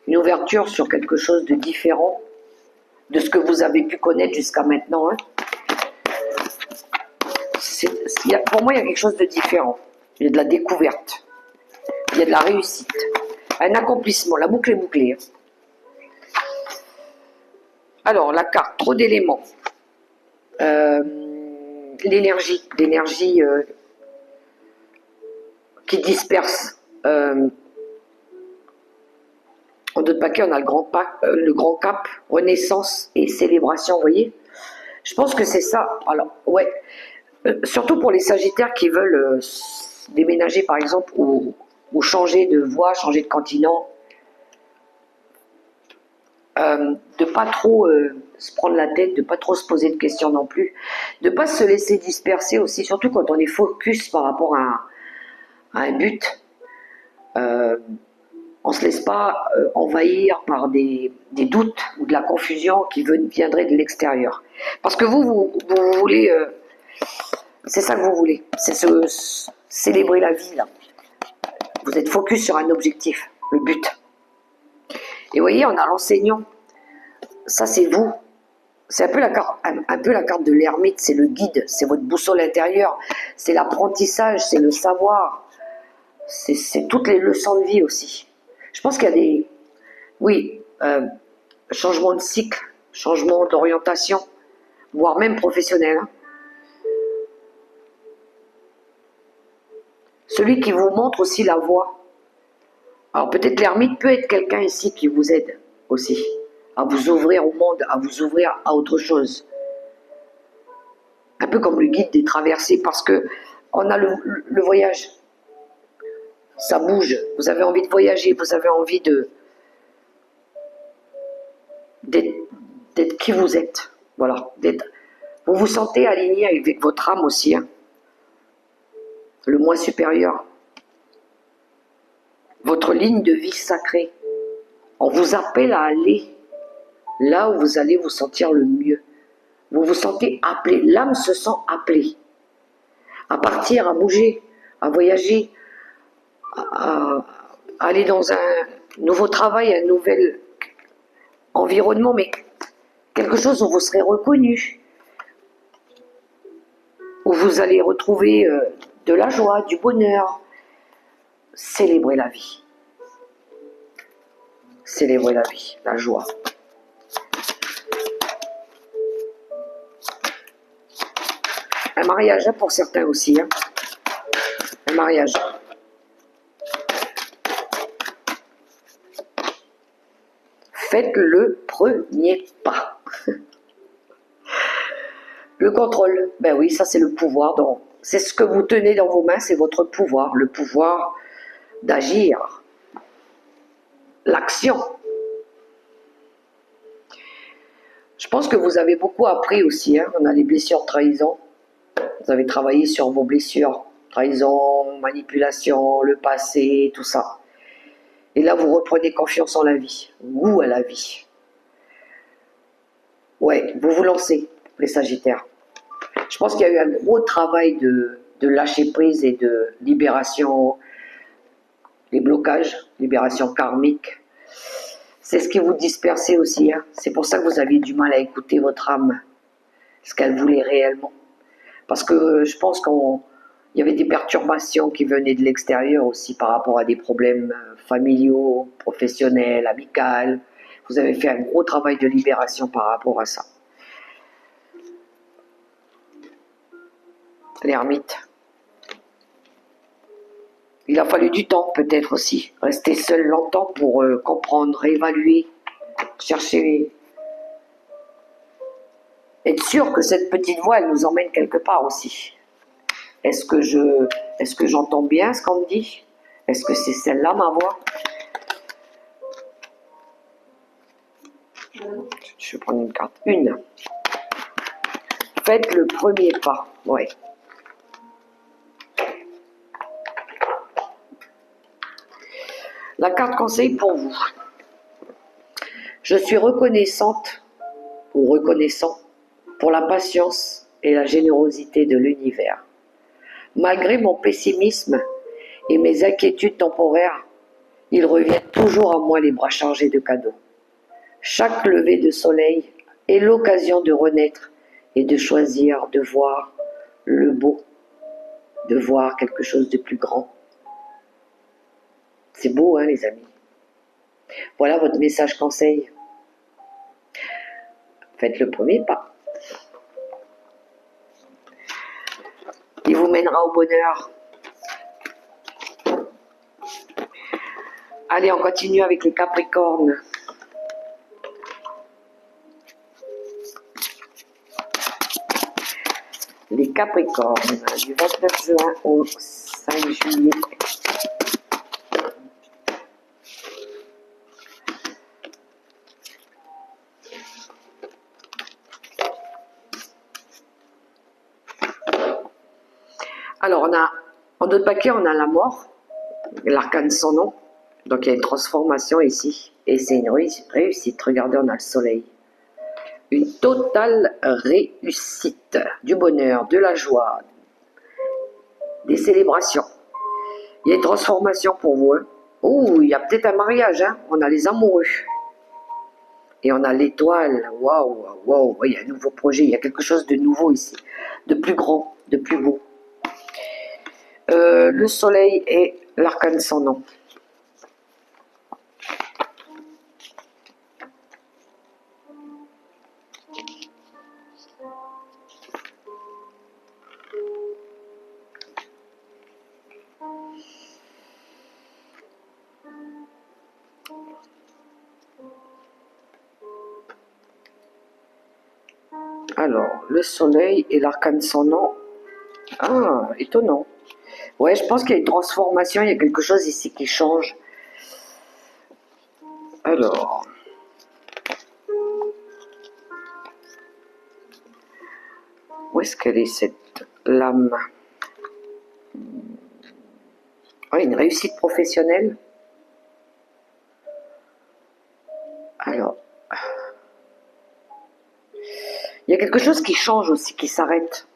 Une ouverture sur quelque chose de différent de ce que vous avez pu connaître jusqu'à maintenant. Hein. Pour moi, il y a quelque chose de différent. Il y a de la découverte. Il y a de la réussite. Un accomplissement. La boucle est bouclée. Hein. Alors, la carte, trop d'éléments. L'énergie qui disperse. En d'autres paquets, on a le grand cap, renaissance et célébration, vous voyez. Je pense que c'est ça. Alors, ouais. Surtout pour les Sagittaires qui veulent déménager, par exemple, ou changer de voie, changer de continent. De pas trop se prendre la tête, de pas trop se poser de questions non plus, de pas se laisser disperser aussi, surtout quand on est focus par rapport à un but. On se laisse pas envahir par des doutes ou de la confusion qui viendraient de l'extérieur. Parce que vous voulez, c'est ça que vous voulez, c'est célébrer la vie là. Vous êtes focus sur un objectif, le but. Et vous voyez, on a l'enseignant. Ça, c'est vous. C'est un peu la carte de l'ermite, c'est le guide, c'est votre boussole intérieure, c'est l'apprentissage, c'est le savoir, c'est toutes les leçons de vie aussi. Je pense qu'il y a des... Oui, changement de cycle, changement d'orientation, voire même professionnel. Hein. Celui qui vous montre aussi la voie. Alors peut-être l'ermite peut être quelqu'un ici qui vous aide aussi à vous ouvrir au monde, à vous ouvrir à autre chose. Un peu comme le guide des traversées, parce que on a le voyage. Ça bouge, vous avez envie de voyager, vous avez envie d'être qui vous êtes. Voilà, vous vous sentez aligné avec votre âme aussi. Hein. Le moi supérieur. Votre ligne de vie sacrée. On vous appelle à aller là où vous allez vous sentir le mieux. Vous vous sentez appelé, l'âme se sent appelée à partir, à bouger, à voyager, à aller dans un nouveau travail, un nouvel environnement, mais quelque chose où vous serez reconnu, où vous allez retrouver de la joie, du bonheur, célébrez la vie. Célébrez la vie, la joie. Un mariage hein, pour certains aussi. Hein. Un mariage. Faites le premier pas. Le contrôle, ben oui, ça c'est le pouvoir. C'est ce que vous tenez dans vos mains, c'est votre pouvoir. Le pouvoir d'agir. L'action. Je pense que vous avez beaucoup appris aussi. Hein. On a les blessures de trahison. Vous avez travaillé sur vos blessures. Trahison, manipulation, le passé, tout ça. Et là, vous reprenez confiance en la vie. Goût à la vie. Ouais, vous vous lancez, les Sagittaires. Je pense qu'il y a eu un gros travail de lâcher prise et de libération, les blocages, libération karmique. C'est ce qui vous dispersait aussi. Hein. C'est pour ça que vous aviez du mal à écouter votre âme, ce qu'elle voulait réellement. Parce que je pense qu'il y avait des perturbations qui venaient de l'extérieur aussi par rapport à des problèmes familiaux, professionnels, amicaux. Vous avez fait un gros travail de libération par rapport à ça. L'ermite. Il a fallu du temps peut-être aussi. Rester seul longtemps pour comprendre, évaluer, chercher. Être sûr que cette petite voix, elle nous emmène quelque part aussi. Est-ce que j'entends bien ce qu'on me dit? Est-ce que c'est celle-là ma voix? Je vais prendre une carte. Une. Faites le premier pas. Ouais. La carte conseil pour vous. Je suis reconnaissante ou reconnaissant pour la patience et la générosité de l'univers. Malgré mon pessimisme et mes inquiétudes temporaires, ils reviennent toujours à moi les bras chargés de cadeaux. Chaque lever de soleil est l'occasion de renaître et de choisir de voir le beau, de voir quelque chose de plus grand. C'est beau, hein, les amis? Voilà votre message conseil. Faites le premier pas. Il vous mènera au bonheur. Allez, on continue avec les Capricornes. Les Capricornes, du 29 juin au 5 juillet. Alors, en d'autres paquets, on a la mort, l'arcane sans nom. Donc, il y a une transformation ici. Et c'est une réussite. Regardez, on a le soleil. Une totale réussite. Du bonheur, de la joie, des célébrations. Il y a une transformation pour vous. Hein. Oh, il y a peut-être un mariage. Hein. On a les amoureux. Et on a l'étoile. Waouh, waouh. Il y a un nouveau projet. Il y a quelque chose de nouveau ici. De plus grand, de plus beau. Le soleil et l'arcane sans nom. Alors, le soleil et l'arcane sans nom. Ah, étonnant. Ouais, je pense qu'il y a une transformation, il y a quelque chose ici qui change. Alors. Où est-ce qu'elle est cette lame? Ouais, une réussite professionnelle. Alors. Il y a quelque chose qui change aussi, qui s'arrête.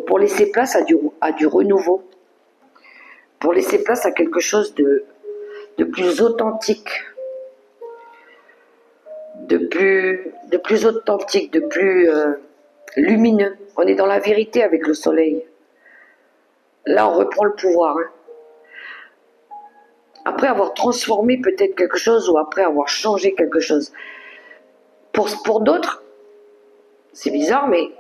Pour laisser place à du renouveau. Pour laisser place à quelque chose de plus authentique. De plus authentique, de plus lumineux. On est dans la vérité avec le soleil. Là, on reprend le pouvoir. Hein. Après avoir transformé peut-être quelque chose ou après avoir changé quelque chose. Pour d'autres, c'est bizarre, mais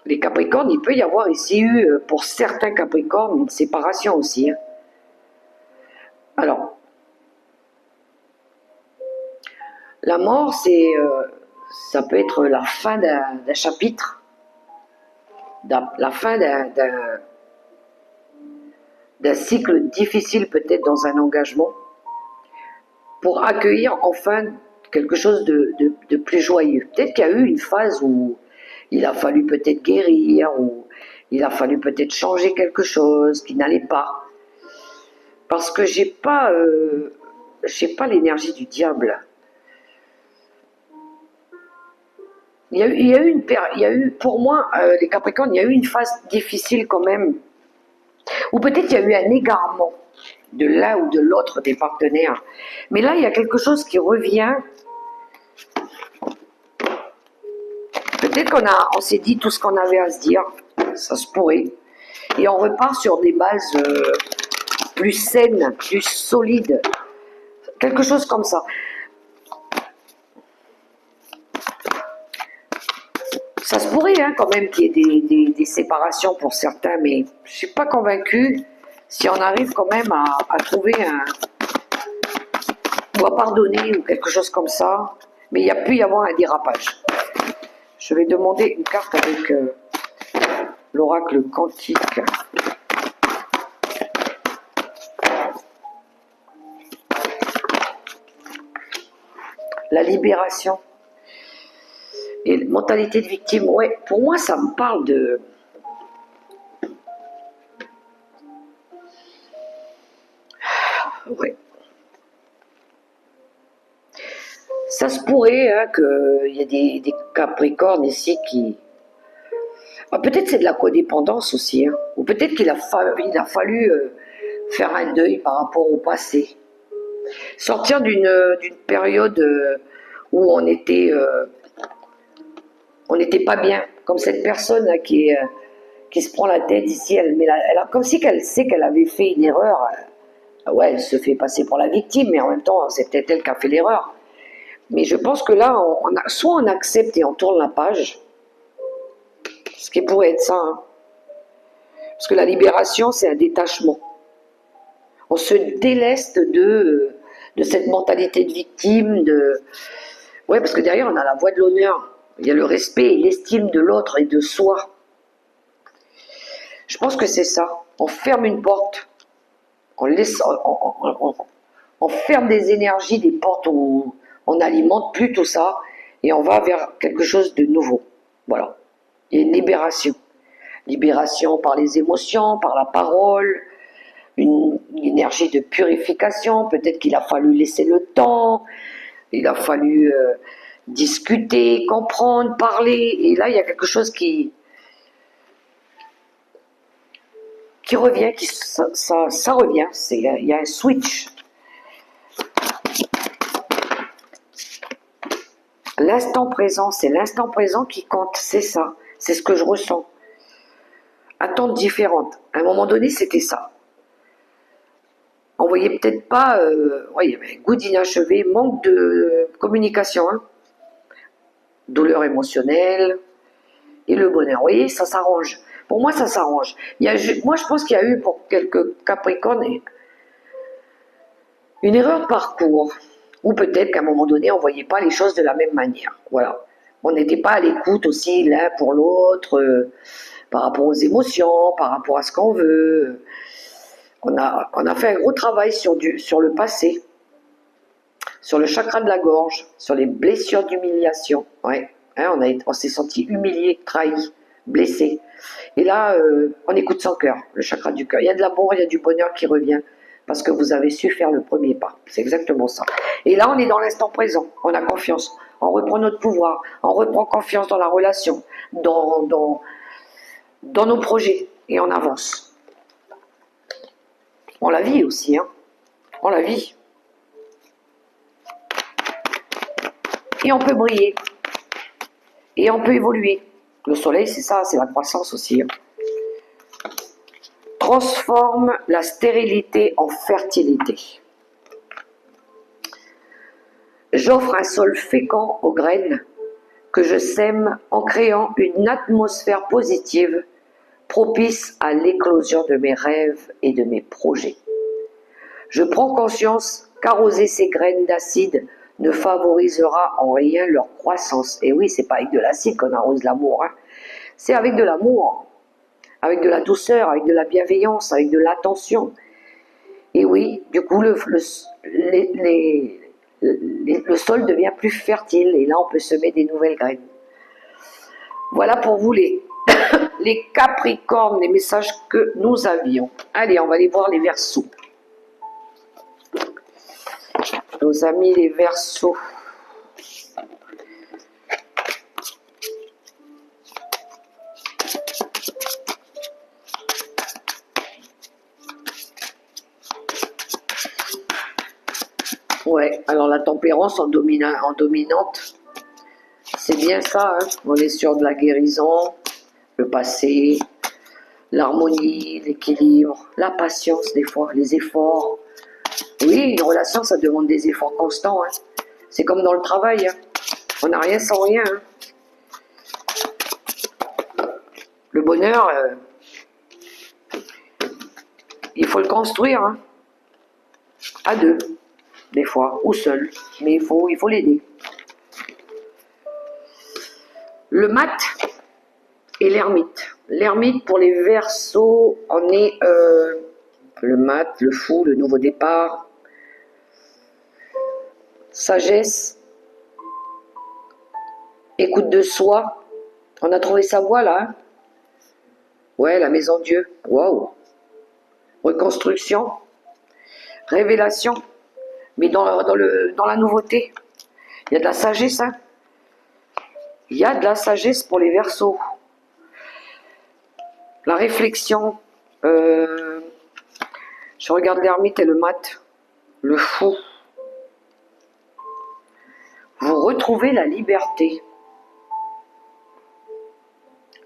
les Capricornes, il peut y avoir ici eu, pour certains Capricornes, une séparation aussi. Hein. Alors, la mort, ça peut être la fin d'un chapitre, la fin d'un cycle difficile peut-être dans un engagement, pour accueillir enfin quelque chose de plus joyeux. Peut-être qu'il y a eu une phase où il a fallu peut-être guérir, ou il a fallu peut-être changer quelque chose qui n'allait pas. Parce que j'ai pas l'énergie du diable. Pour moi, les Capricornes, il y a eu une phase difficile quand même, ou peut-être il y a eu un égarement de l'un ou de l'autre des partenaires. Mais là, il y a quelque chose qui revient. Peut-être on s'est dit tout ce qu'on avait à se dire, ça se pourrait. Et on repart sur des bases plus saines, plus solides. Quelque chose comme ça. Ça se pourrait hein, quand même qu'il y ait des séparations pour certains, mais je ne suis pas convaincue si on arrive quand même à trouver ou à pardonner ou quelque chose comme ça. Mais il y a pu y avoir un dérapage. Je vais demander une carte avec l'oracle quantique. La libération. Et mentalité de victime, ouais, pour moi ça me parle de... Ouais. Ça se pourrait hein, qu'il y ait des Capricornes ici qui... Ah, peut-être c'est de la codépendance aussi, hein, ou peut-être qu'il a fallu faire un deuil par rapport au passé. Sortir d'une période où on n'était pas bien, comme cette personne là, qui se prend la tête ici, comme si elle sait qu'elle avait fait une erreur. Ouais, elle se fait passer pour la victime, mais en même temps, c'est peut-être elle qui a fait l'erreur. Mais je pense que là, soit on accepte et on tourne la page, ce qui pourrait être ça. Hein. Parce que la libération, c'est un détachement. On se déleste de cette mentalité de victime. Ouais, parce que derrière, on a la voix de l'honneur. Il y a le respect et l'estime de l'autre et de soi. Je pense que c'est ça. On ferme une porte. On ferme des énergies, des portes où on n'alimente plus tout ça. Et on va vers quelque chose de nouveau. Voilà. Il y a une libération. Libération par les émotions, par la parole, une énergie de purification. Peut-être qu'il a fallu laisser le temps, il a fallu discuter, comprendre, parler. Et là, il y a quelque chose qui revient, ça revient. Il y a un switch. L'instant présent, c'est l'instant présent qui compte, c'est ça. C'est ce que je ressens. Attentes différentes. À un moment donné, c'était ça. On voyait peut-être pas, il y avait un goût d'inachevé, manque de communication, hein. Douleur émotionnelle et le bonheur. Vous voyez, ça s'arrange. Pour moi, ça s'arrange. Moi, je pense qu'il y a eu pour quelques Capricornes une erreur de parcours. Ou peut-être qu'à un moment donné, on ne voyait pas les choses de la même manière. Voilà. On n'était pas à l'écoute aussi l'un pour l'autre, par rapport aux émotions, par rapport à ce qu'on veut. On a fait un gros travail sur le passé, sur le chakra de la gorge, sur les blessures d'humiliation. Ouais. Hein, on s'est senti humilié, trahi, blessé. Et là, on écoute son cœur, le chakra du cœur. Il y a de l'amour, il y a du bonheur qui revient, parce que vous avez su faire le premier pas. C'est exactement ça. Et là, on est dans l'instant présent, on a confiance, on reprend notre pouvoir, on reprend confiance dans la relation, dans nos projets, et on avance. On la vit aussi, hein. On la vit. Et on peut briller. Et on peut évoluer. Le soleil, c'est ça, c'est la croissance aussi. Hein. transforme la stérilité en fertilité. J'offre un sol fécond aux graines que je sème en créant une atmosphère positive propice à l'éclosion de mes rêves et de mes projets. Je prends conscience qu'arroser ces graines d'acide ne favorisera en rien leur croissance. Et oui, c'est pas avec de l'acide qu'on arrose l'amour, hein. C'est avec de l'amour, avec de la douceur, avec de la bienveillance, avec de l'attention. Et oui, du coup, le sol devient plus fertile et là, on peut semer des nouvelles graines. Voilà pour vous les Capricornes, les messages que nous avions. Allez, on va aller voir les Verseaux. Nos amis les Verseaux. Ouais, alors la tempérance en dominante, c'est bien ça, hein. On est sur de la guérison, le passé, l'harmonie, l'équilibre, la patience des fois, les efforts. Oui, une relation, ça demande des efforts constants, hein. C'est comme dans le travail, hein. On n'a rien sans rien, hein. Le bonheur, il faut le construire, hein. À deux, des fois, ou seul, mais il faut l'aider. Le mat et l'ermite. L'ermite pour les Verseaux, on est le mat, le fou, le nouveau départ, sagesse, écoute de soi. On a trouvé sa voie là, hein. Ouais, la maison de Dieu, waouh. Reconstruction, révélation, mais dans la nouveauté. Il y a de la sagesse, hein. Il y a de la sagesse pour les Verseaux. La réflexion, je regarde l'ermite et le mat, le fou. Vous retrouvez la liberté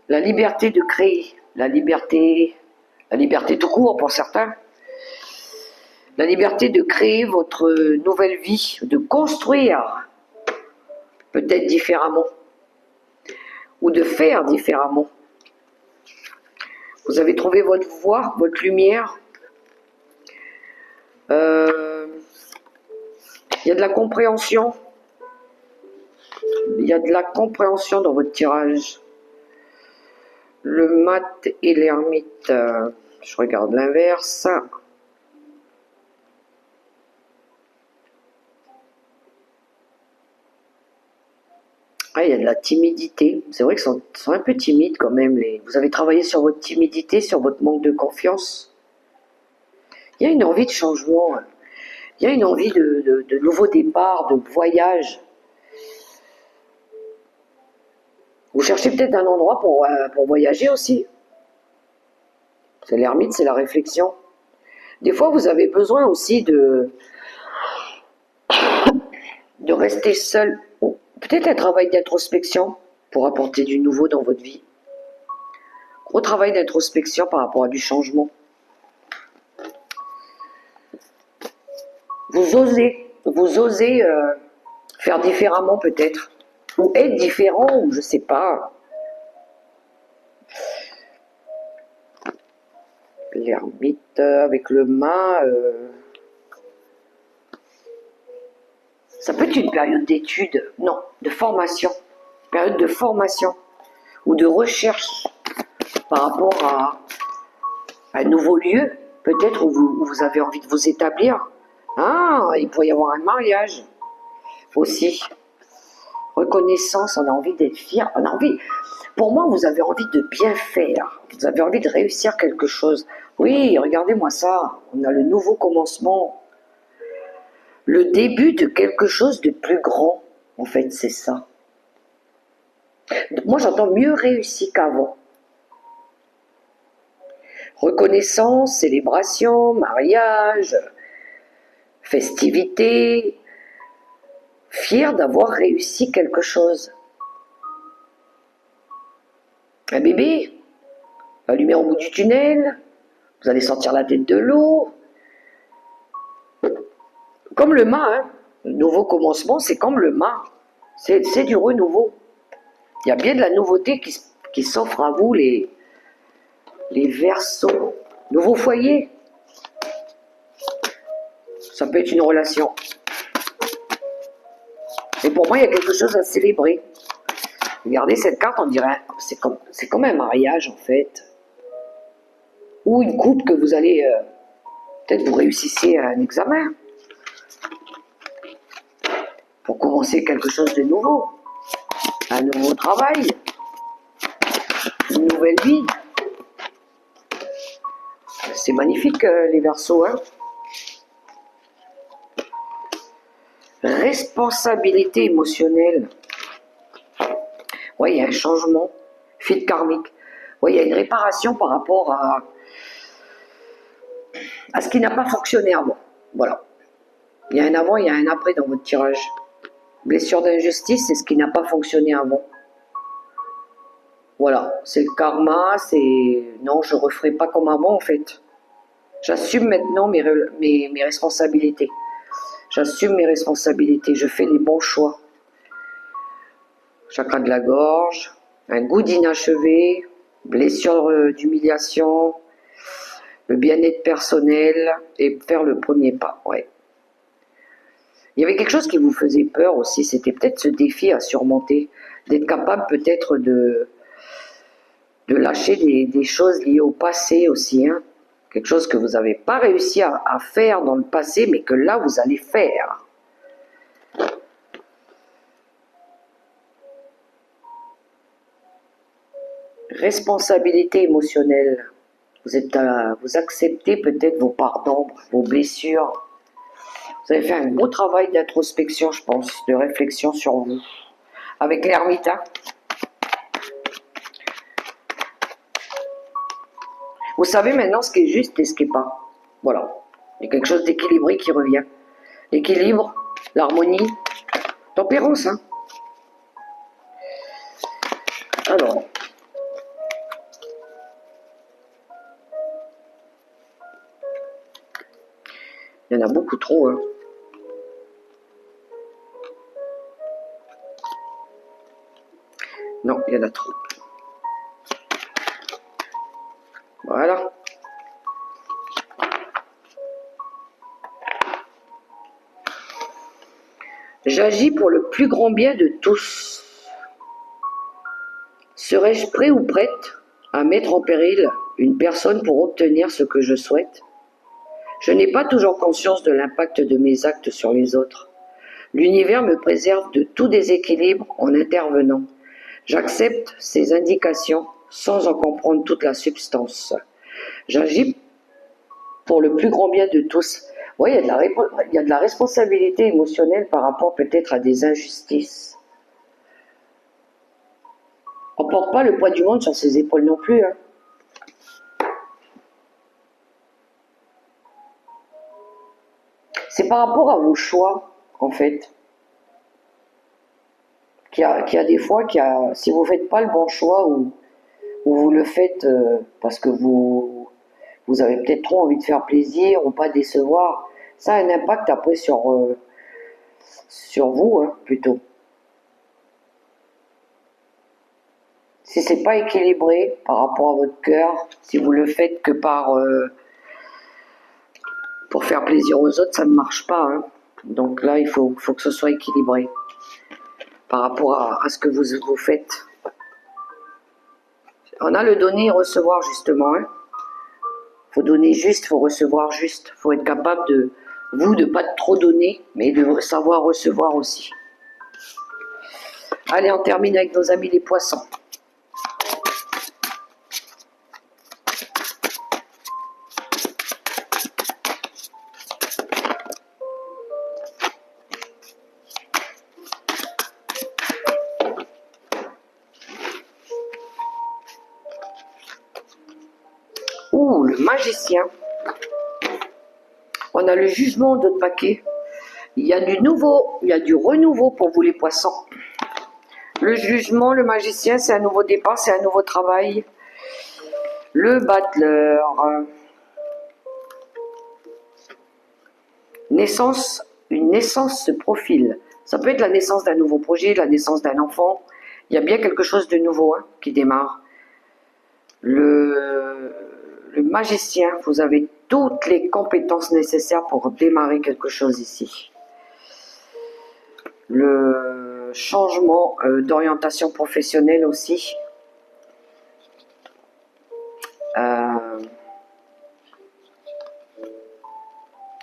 de créer, la liberté tout court pour certains, la liberté de créer votre nouvelle vie, de construire peut-être différemment, ou de faire différemment. Vous avez trouvé votre voie, votre lumière. Il y a de la compréhension. Il y a de la compréhension dans votre tirage. Le mat et l'ermite, je regarde l'inverse. Ah, il y a de la timidité. C'est vrai qu'ils sont un peu timides quand même. Vous avez travaillé sur votre timidité, sur votre manque de confiance. Il y a une envie de changement. Il y a une envie de nouveau départ, de voyage. Vous cherchez peut-être un endroit pour voyager aussi. C'est l'ermite, c'est la réflexion. Des fois, vous avez besoin aussi de rester seul. Ou peut-être un travail d'introspection pour apporter du nouveau dans votre vie. Gros travail d'introspection par rapport à du changement. Vous osez faire différemment peut-être. Ou être différent, ou je sais pas. L'ermite avec le mât. Ça peut être une période d'études, non, de formation. Période de formation ou de recherche par rapport à un nouveau lieu, peut-être où vous avez envie de vous établir. Ah, il pourrait y avoir un mariage aussi. Reconnaissance, on a envie d'être fier, on a envie. Pour moi, vous avez envie de bien faire, vous avez envie de réussir quelque chose. Oui, regardez-moi ça, on a le nouveau commencement, le début de quelque chose de plus grand. En fait, c'est ça. Moi, j'entends mieux réussi qu'avant. Reconnaissance, célébration, mariage, festivité, fier d'avoir réussi quelque chose. Un bébé, la lumière au bout du tunnel, Vous allez sortir la tête de l'eau. Comme le mât, hein. Le nouveau commencement, c'est comme le mât. C'est du renouveau. Il y a bien de la nouveauté qui s'offre à vous, les Verseaux. Nouveau foyer. Ça peut être une relation. Et pour moi, il y a quelque chose à célébrer. Regardez cette carte, on dirait, c'est comme un mariage en fait. Ou une coupe que vous allez, peut-être vous réussissez à un examen. Pour commencer quelque chose de nouveau. Un nouveau travail. Une nouvelle vie. C'est magnifique les Verseaux, hein. Responsabilité émotionnelle. Oui, il y a un changement. Fil karmique. Oui, il y a une réparation par rapport à ce qui n'a pas fonctionné avant. Voilà. Il y a un avant, il y a un après dans votre tirage. Blessure d'injustice, c'est ce qui n'a pas fonctionné avant. Voilà, c'est le karma, c'est... Non, je ne referai pas comme avant en fait. J'assume maintenant mes responsabilités. J'assume mes responsabilités, je fais les bons choix. Chakra de la gorge, un goût d'inachevé, blessure d'humiliation, le bien-être personnel et faire le premier pas, ouais. Il y avait quelque chose qui vous faisait peur aussi, c'était peut-être ce défi à surmonter, d'être capable peut-être de lâcher des choses liées au passé aussi, hein. Quelque chose que vous n'avez pas réussi à faire dans le passé, mais que là, vous allez faire. Responsabilité émotionnelle. Vous acceptez peut-être vos parts d'ombre, vos blessures. Vous avez fait un gros travail d'introspection, je pense, de réflexion sur vous. Avec l'ermite, hein. Vous savez maintenant ce qui est juste et ce qui n'est pas. Voilà. Il y a quelque chose d'équilibré qui revient. L'équilibre, l'harmonie, tempérance, hein. Alors. Il y en a beaucoup trop, hein. Non, il y en a trop. Voilà. J'agis pour le plus grand bien de tous. Serais-je prêt ou prête à mettre en péril une personne pour obtenir ce que je souhaite? Je n'ai pas toujours conscience de l'impact de mes actes sur les autres. L'univers me préserve de tout déséquilibre en intervenant. J'accepte ces indications sans en comprendre toute la substance. J'agis pour le plus grand bien de tous. Oui, il y a de la responsabilité émotionnelle par rapport peut-être à des injustices. On ne porte pas le poids du monde sur ses épaules non plus, hein. C'est par rapport à vos choix, en fait, qu'il y a des fois, si vous ne faites pas le bon choix ou vous le faites parce que vous avez peut-être trop envie de faire plaisir ou pas décevoir, ça a un impact après sur vous, hein, plutôt. Si c'est pas équilibré par rapport à votre cœur, si vous le faites que pour faire plaisir aux autres, ça ne marche pas, hein. Donc là, il faut que ce soit équilibré par rapport à ce que vous faites. On a le donner et recevoir, justement, hein. Faut donner juste, faut recevoir juste. Faut être capable de pas trop donner, mais de savoir recevoir aussi. Allez, on termine avec nos amis les poissons. Ouh, le magicien. On a le jugement d'autres paquets. Il y a du nouveau, il y a du renouveau pour vous les poissons. Le jugement, le magicien, c'est un nouveau départ, c'est un nouveau travail. Le battleur. Une naissance se profile. Ça peut être la naissance d'un nouveau projet, la naissance d'un enfant. Il y a bien quelque chose de nouveau hein, qui démarre. Le magicien, vous avez toutes les compétences nécessaires pour démarrer quelque chose ici. Le changement d'orientation professionnelle aussi.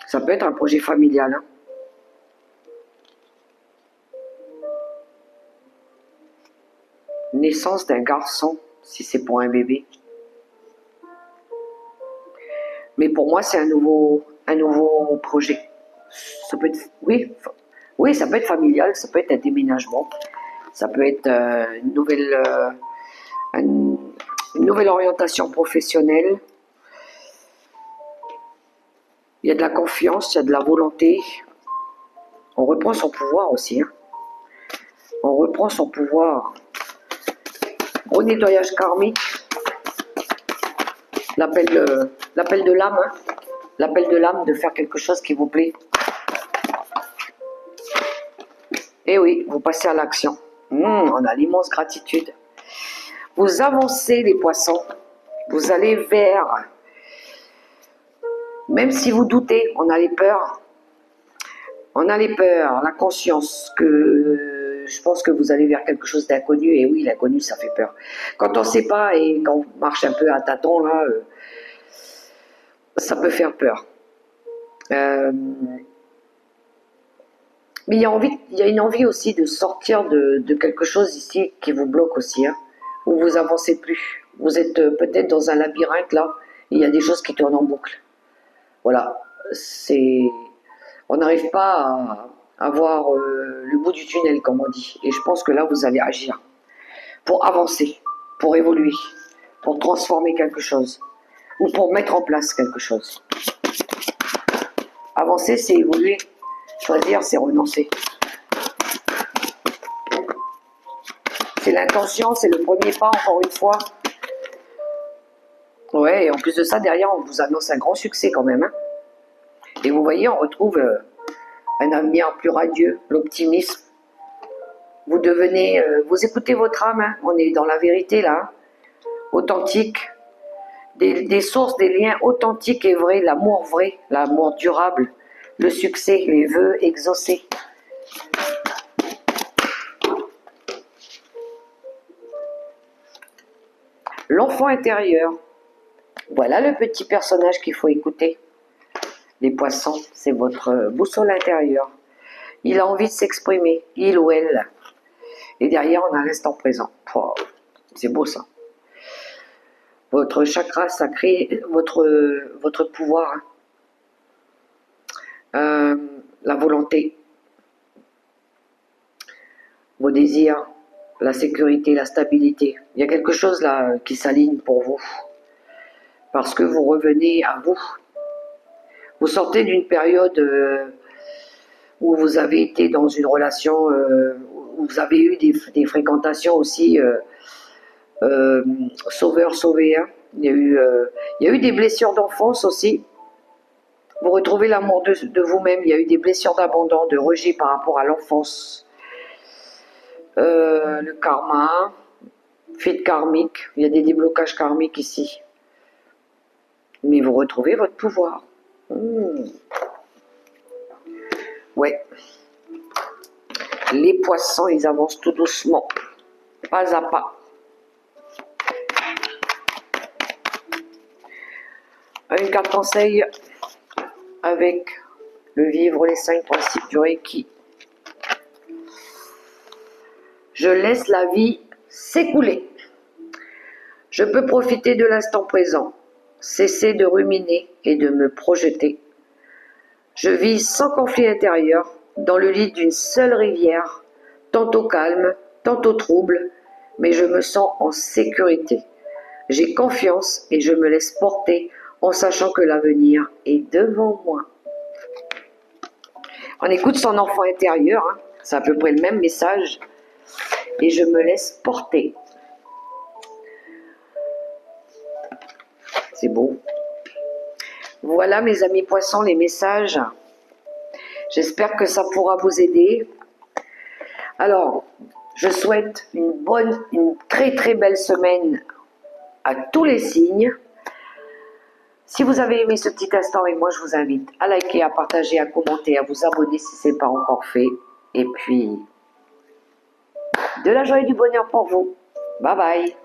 Ça peut être un projet familial. Hein. Naissance d'un garçon, si c'est pour un bébé. Mais pour moi, c'est un nouveau projet. Ça peut être, oui, ça peut être familial, ça peut être un déménagement, ça peut être une nouvelle orientation professionnelle. Il y a de la confiance, il y a de la volonté. On reprend son pouvoir aussi. Hein. On reprend son pouvoir. Au nettoyage karmique, l'appel de l'âme, hein. L'appel de l'âme de faire quelque chose qui vous plaît. Et oui, vous passez à l'action. On a l'immense gratitude. Vous avancez les poissons. Vous allez vers... Même si vous doutez, on a les peurs. On a les peurs, la conscience que je pense que vous allez vers quelque chose d'inconnu. Et oui, l'inconnu, ça fait peur. Quand on ne sait pas et quand on marche un peu à tâtons, là, ça peut faire peur. Mais il y a une envie aussi de sortir de quelque chose ici qui vous bloque aussi, hein, où vous avancez plus. Vous êtes peut-être dans un labyrinthe là, et il y a des choses qui tournent en boucle. Voilà, on n'arrive pas à voir le bout du tunnel, comme on dit. Et je pense que là, vous allez agir pour avancer, pour évoluer, pour transformer quelque chose, ou pour mettre en place quelque chose. Avancer, c'est évoluer. Choisir, c'est renoncer. C'est l'intention, c'est le premier pas, encore une fois. Ouais, et en plus de ça, derrière, on vous annonce un grand succès quand même. Hein. Et vous voyez, on retrouve un avenir plus radieux, l'optimisme. Vous devenez, vous écoutez votre âme, hein. On est dans la vérité là, authentique. Des sources, des liens authentiques et vrais, l'amour durable, le succès, les vœux exaucés. L'enfant intérieur, voilà le petit personnage qu'il faut écouter. Les poissons, c'est votre boussole intérieure. Il a envie de s'exprimer, il ou elle. Et derrière, on a l'instant présent. Oh, c'est beau ça. Votre chakra sacré, votre pouvoir, la volonté, vos désirs, la sécurité, la stabilité. Il y a quelque chose là qui s'aligne pour vous. Parce que vous revenez à vous. Vous sortez d'une période où vous avez été dans une relation, où vous avez eu des fréquentations aussi sauveur-sauvé. Hein. Il y a eu des blessures d'enfance aussi. Vous retrouvez l'amour de vous-même. Il y a eu des blessures d'abandon, de rejet par rapport à l'enfance. Le karma, fuite karmique. Il y a des déblocages karmiques ici. Mais vous retrouvez votre pouvoir. Ouais. Les poissons, ils avancent tout doucement, pas à pas. Une carte conseil avec le vivre les 5 principes du Reiki. Je laisse la vie s'écouler. Je peux profiter de l'instant présent, cesser de ruminer et de me projeter. Je vis sans conflit intérieur, dans le lit d'une seule rivière, tantôt calme, tantôt trouble, mais je me sens en sécurité. J'ai confiance et je me laisse porter en sachant que l'avenir est devant moi. On écoute son enfant intérieur, hein. C'est à peu près le même message. Et je me laisse porter. C'est beau. Voilà mes amis poissons, les messages J'espère que ça pourra vous aider. Alors, je souhaite une très très belle semaine à tous les signes. Si vous avez aimé ce petit instant avec moi, je vous invite à liker, à partager, à commenter, à vous abonner si ce n'est pas encore fait. Et puis, de la joie et du bonheur pour vous. Bye bye.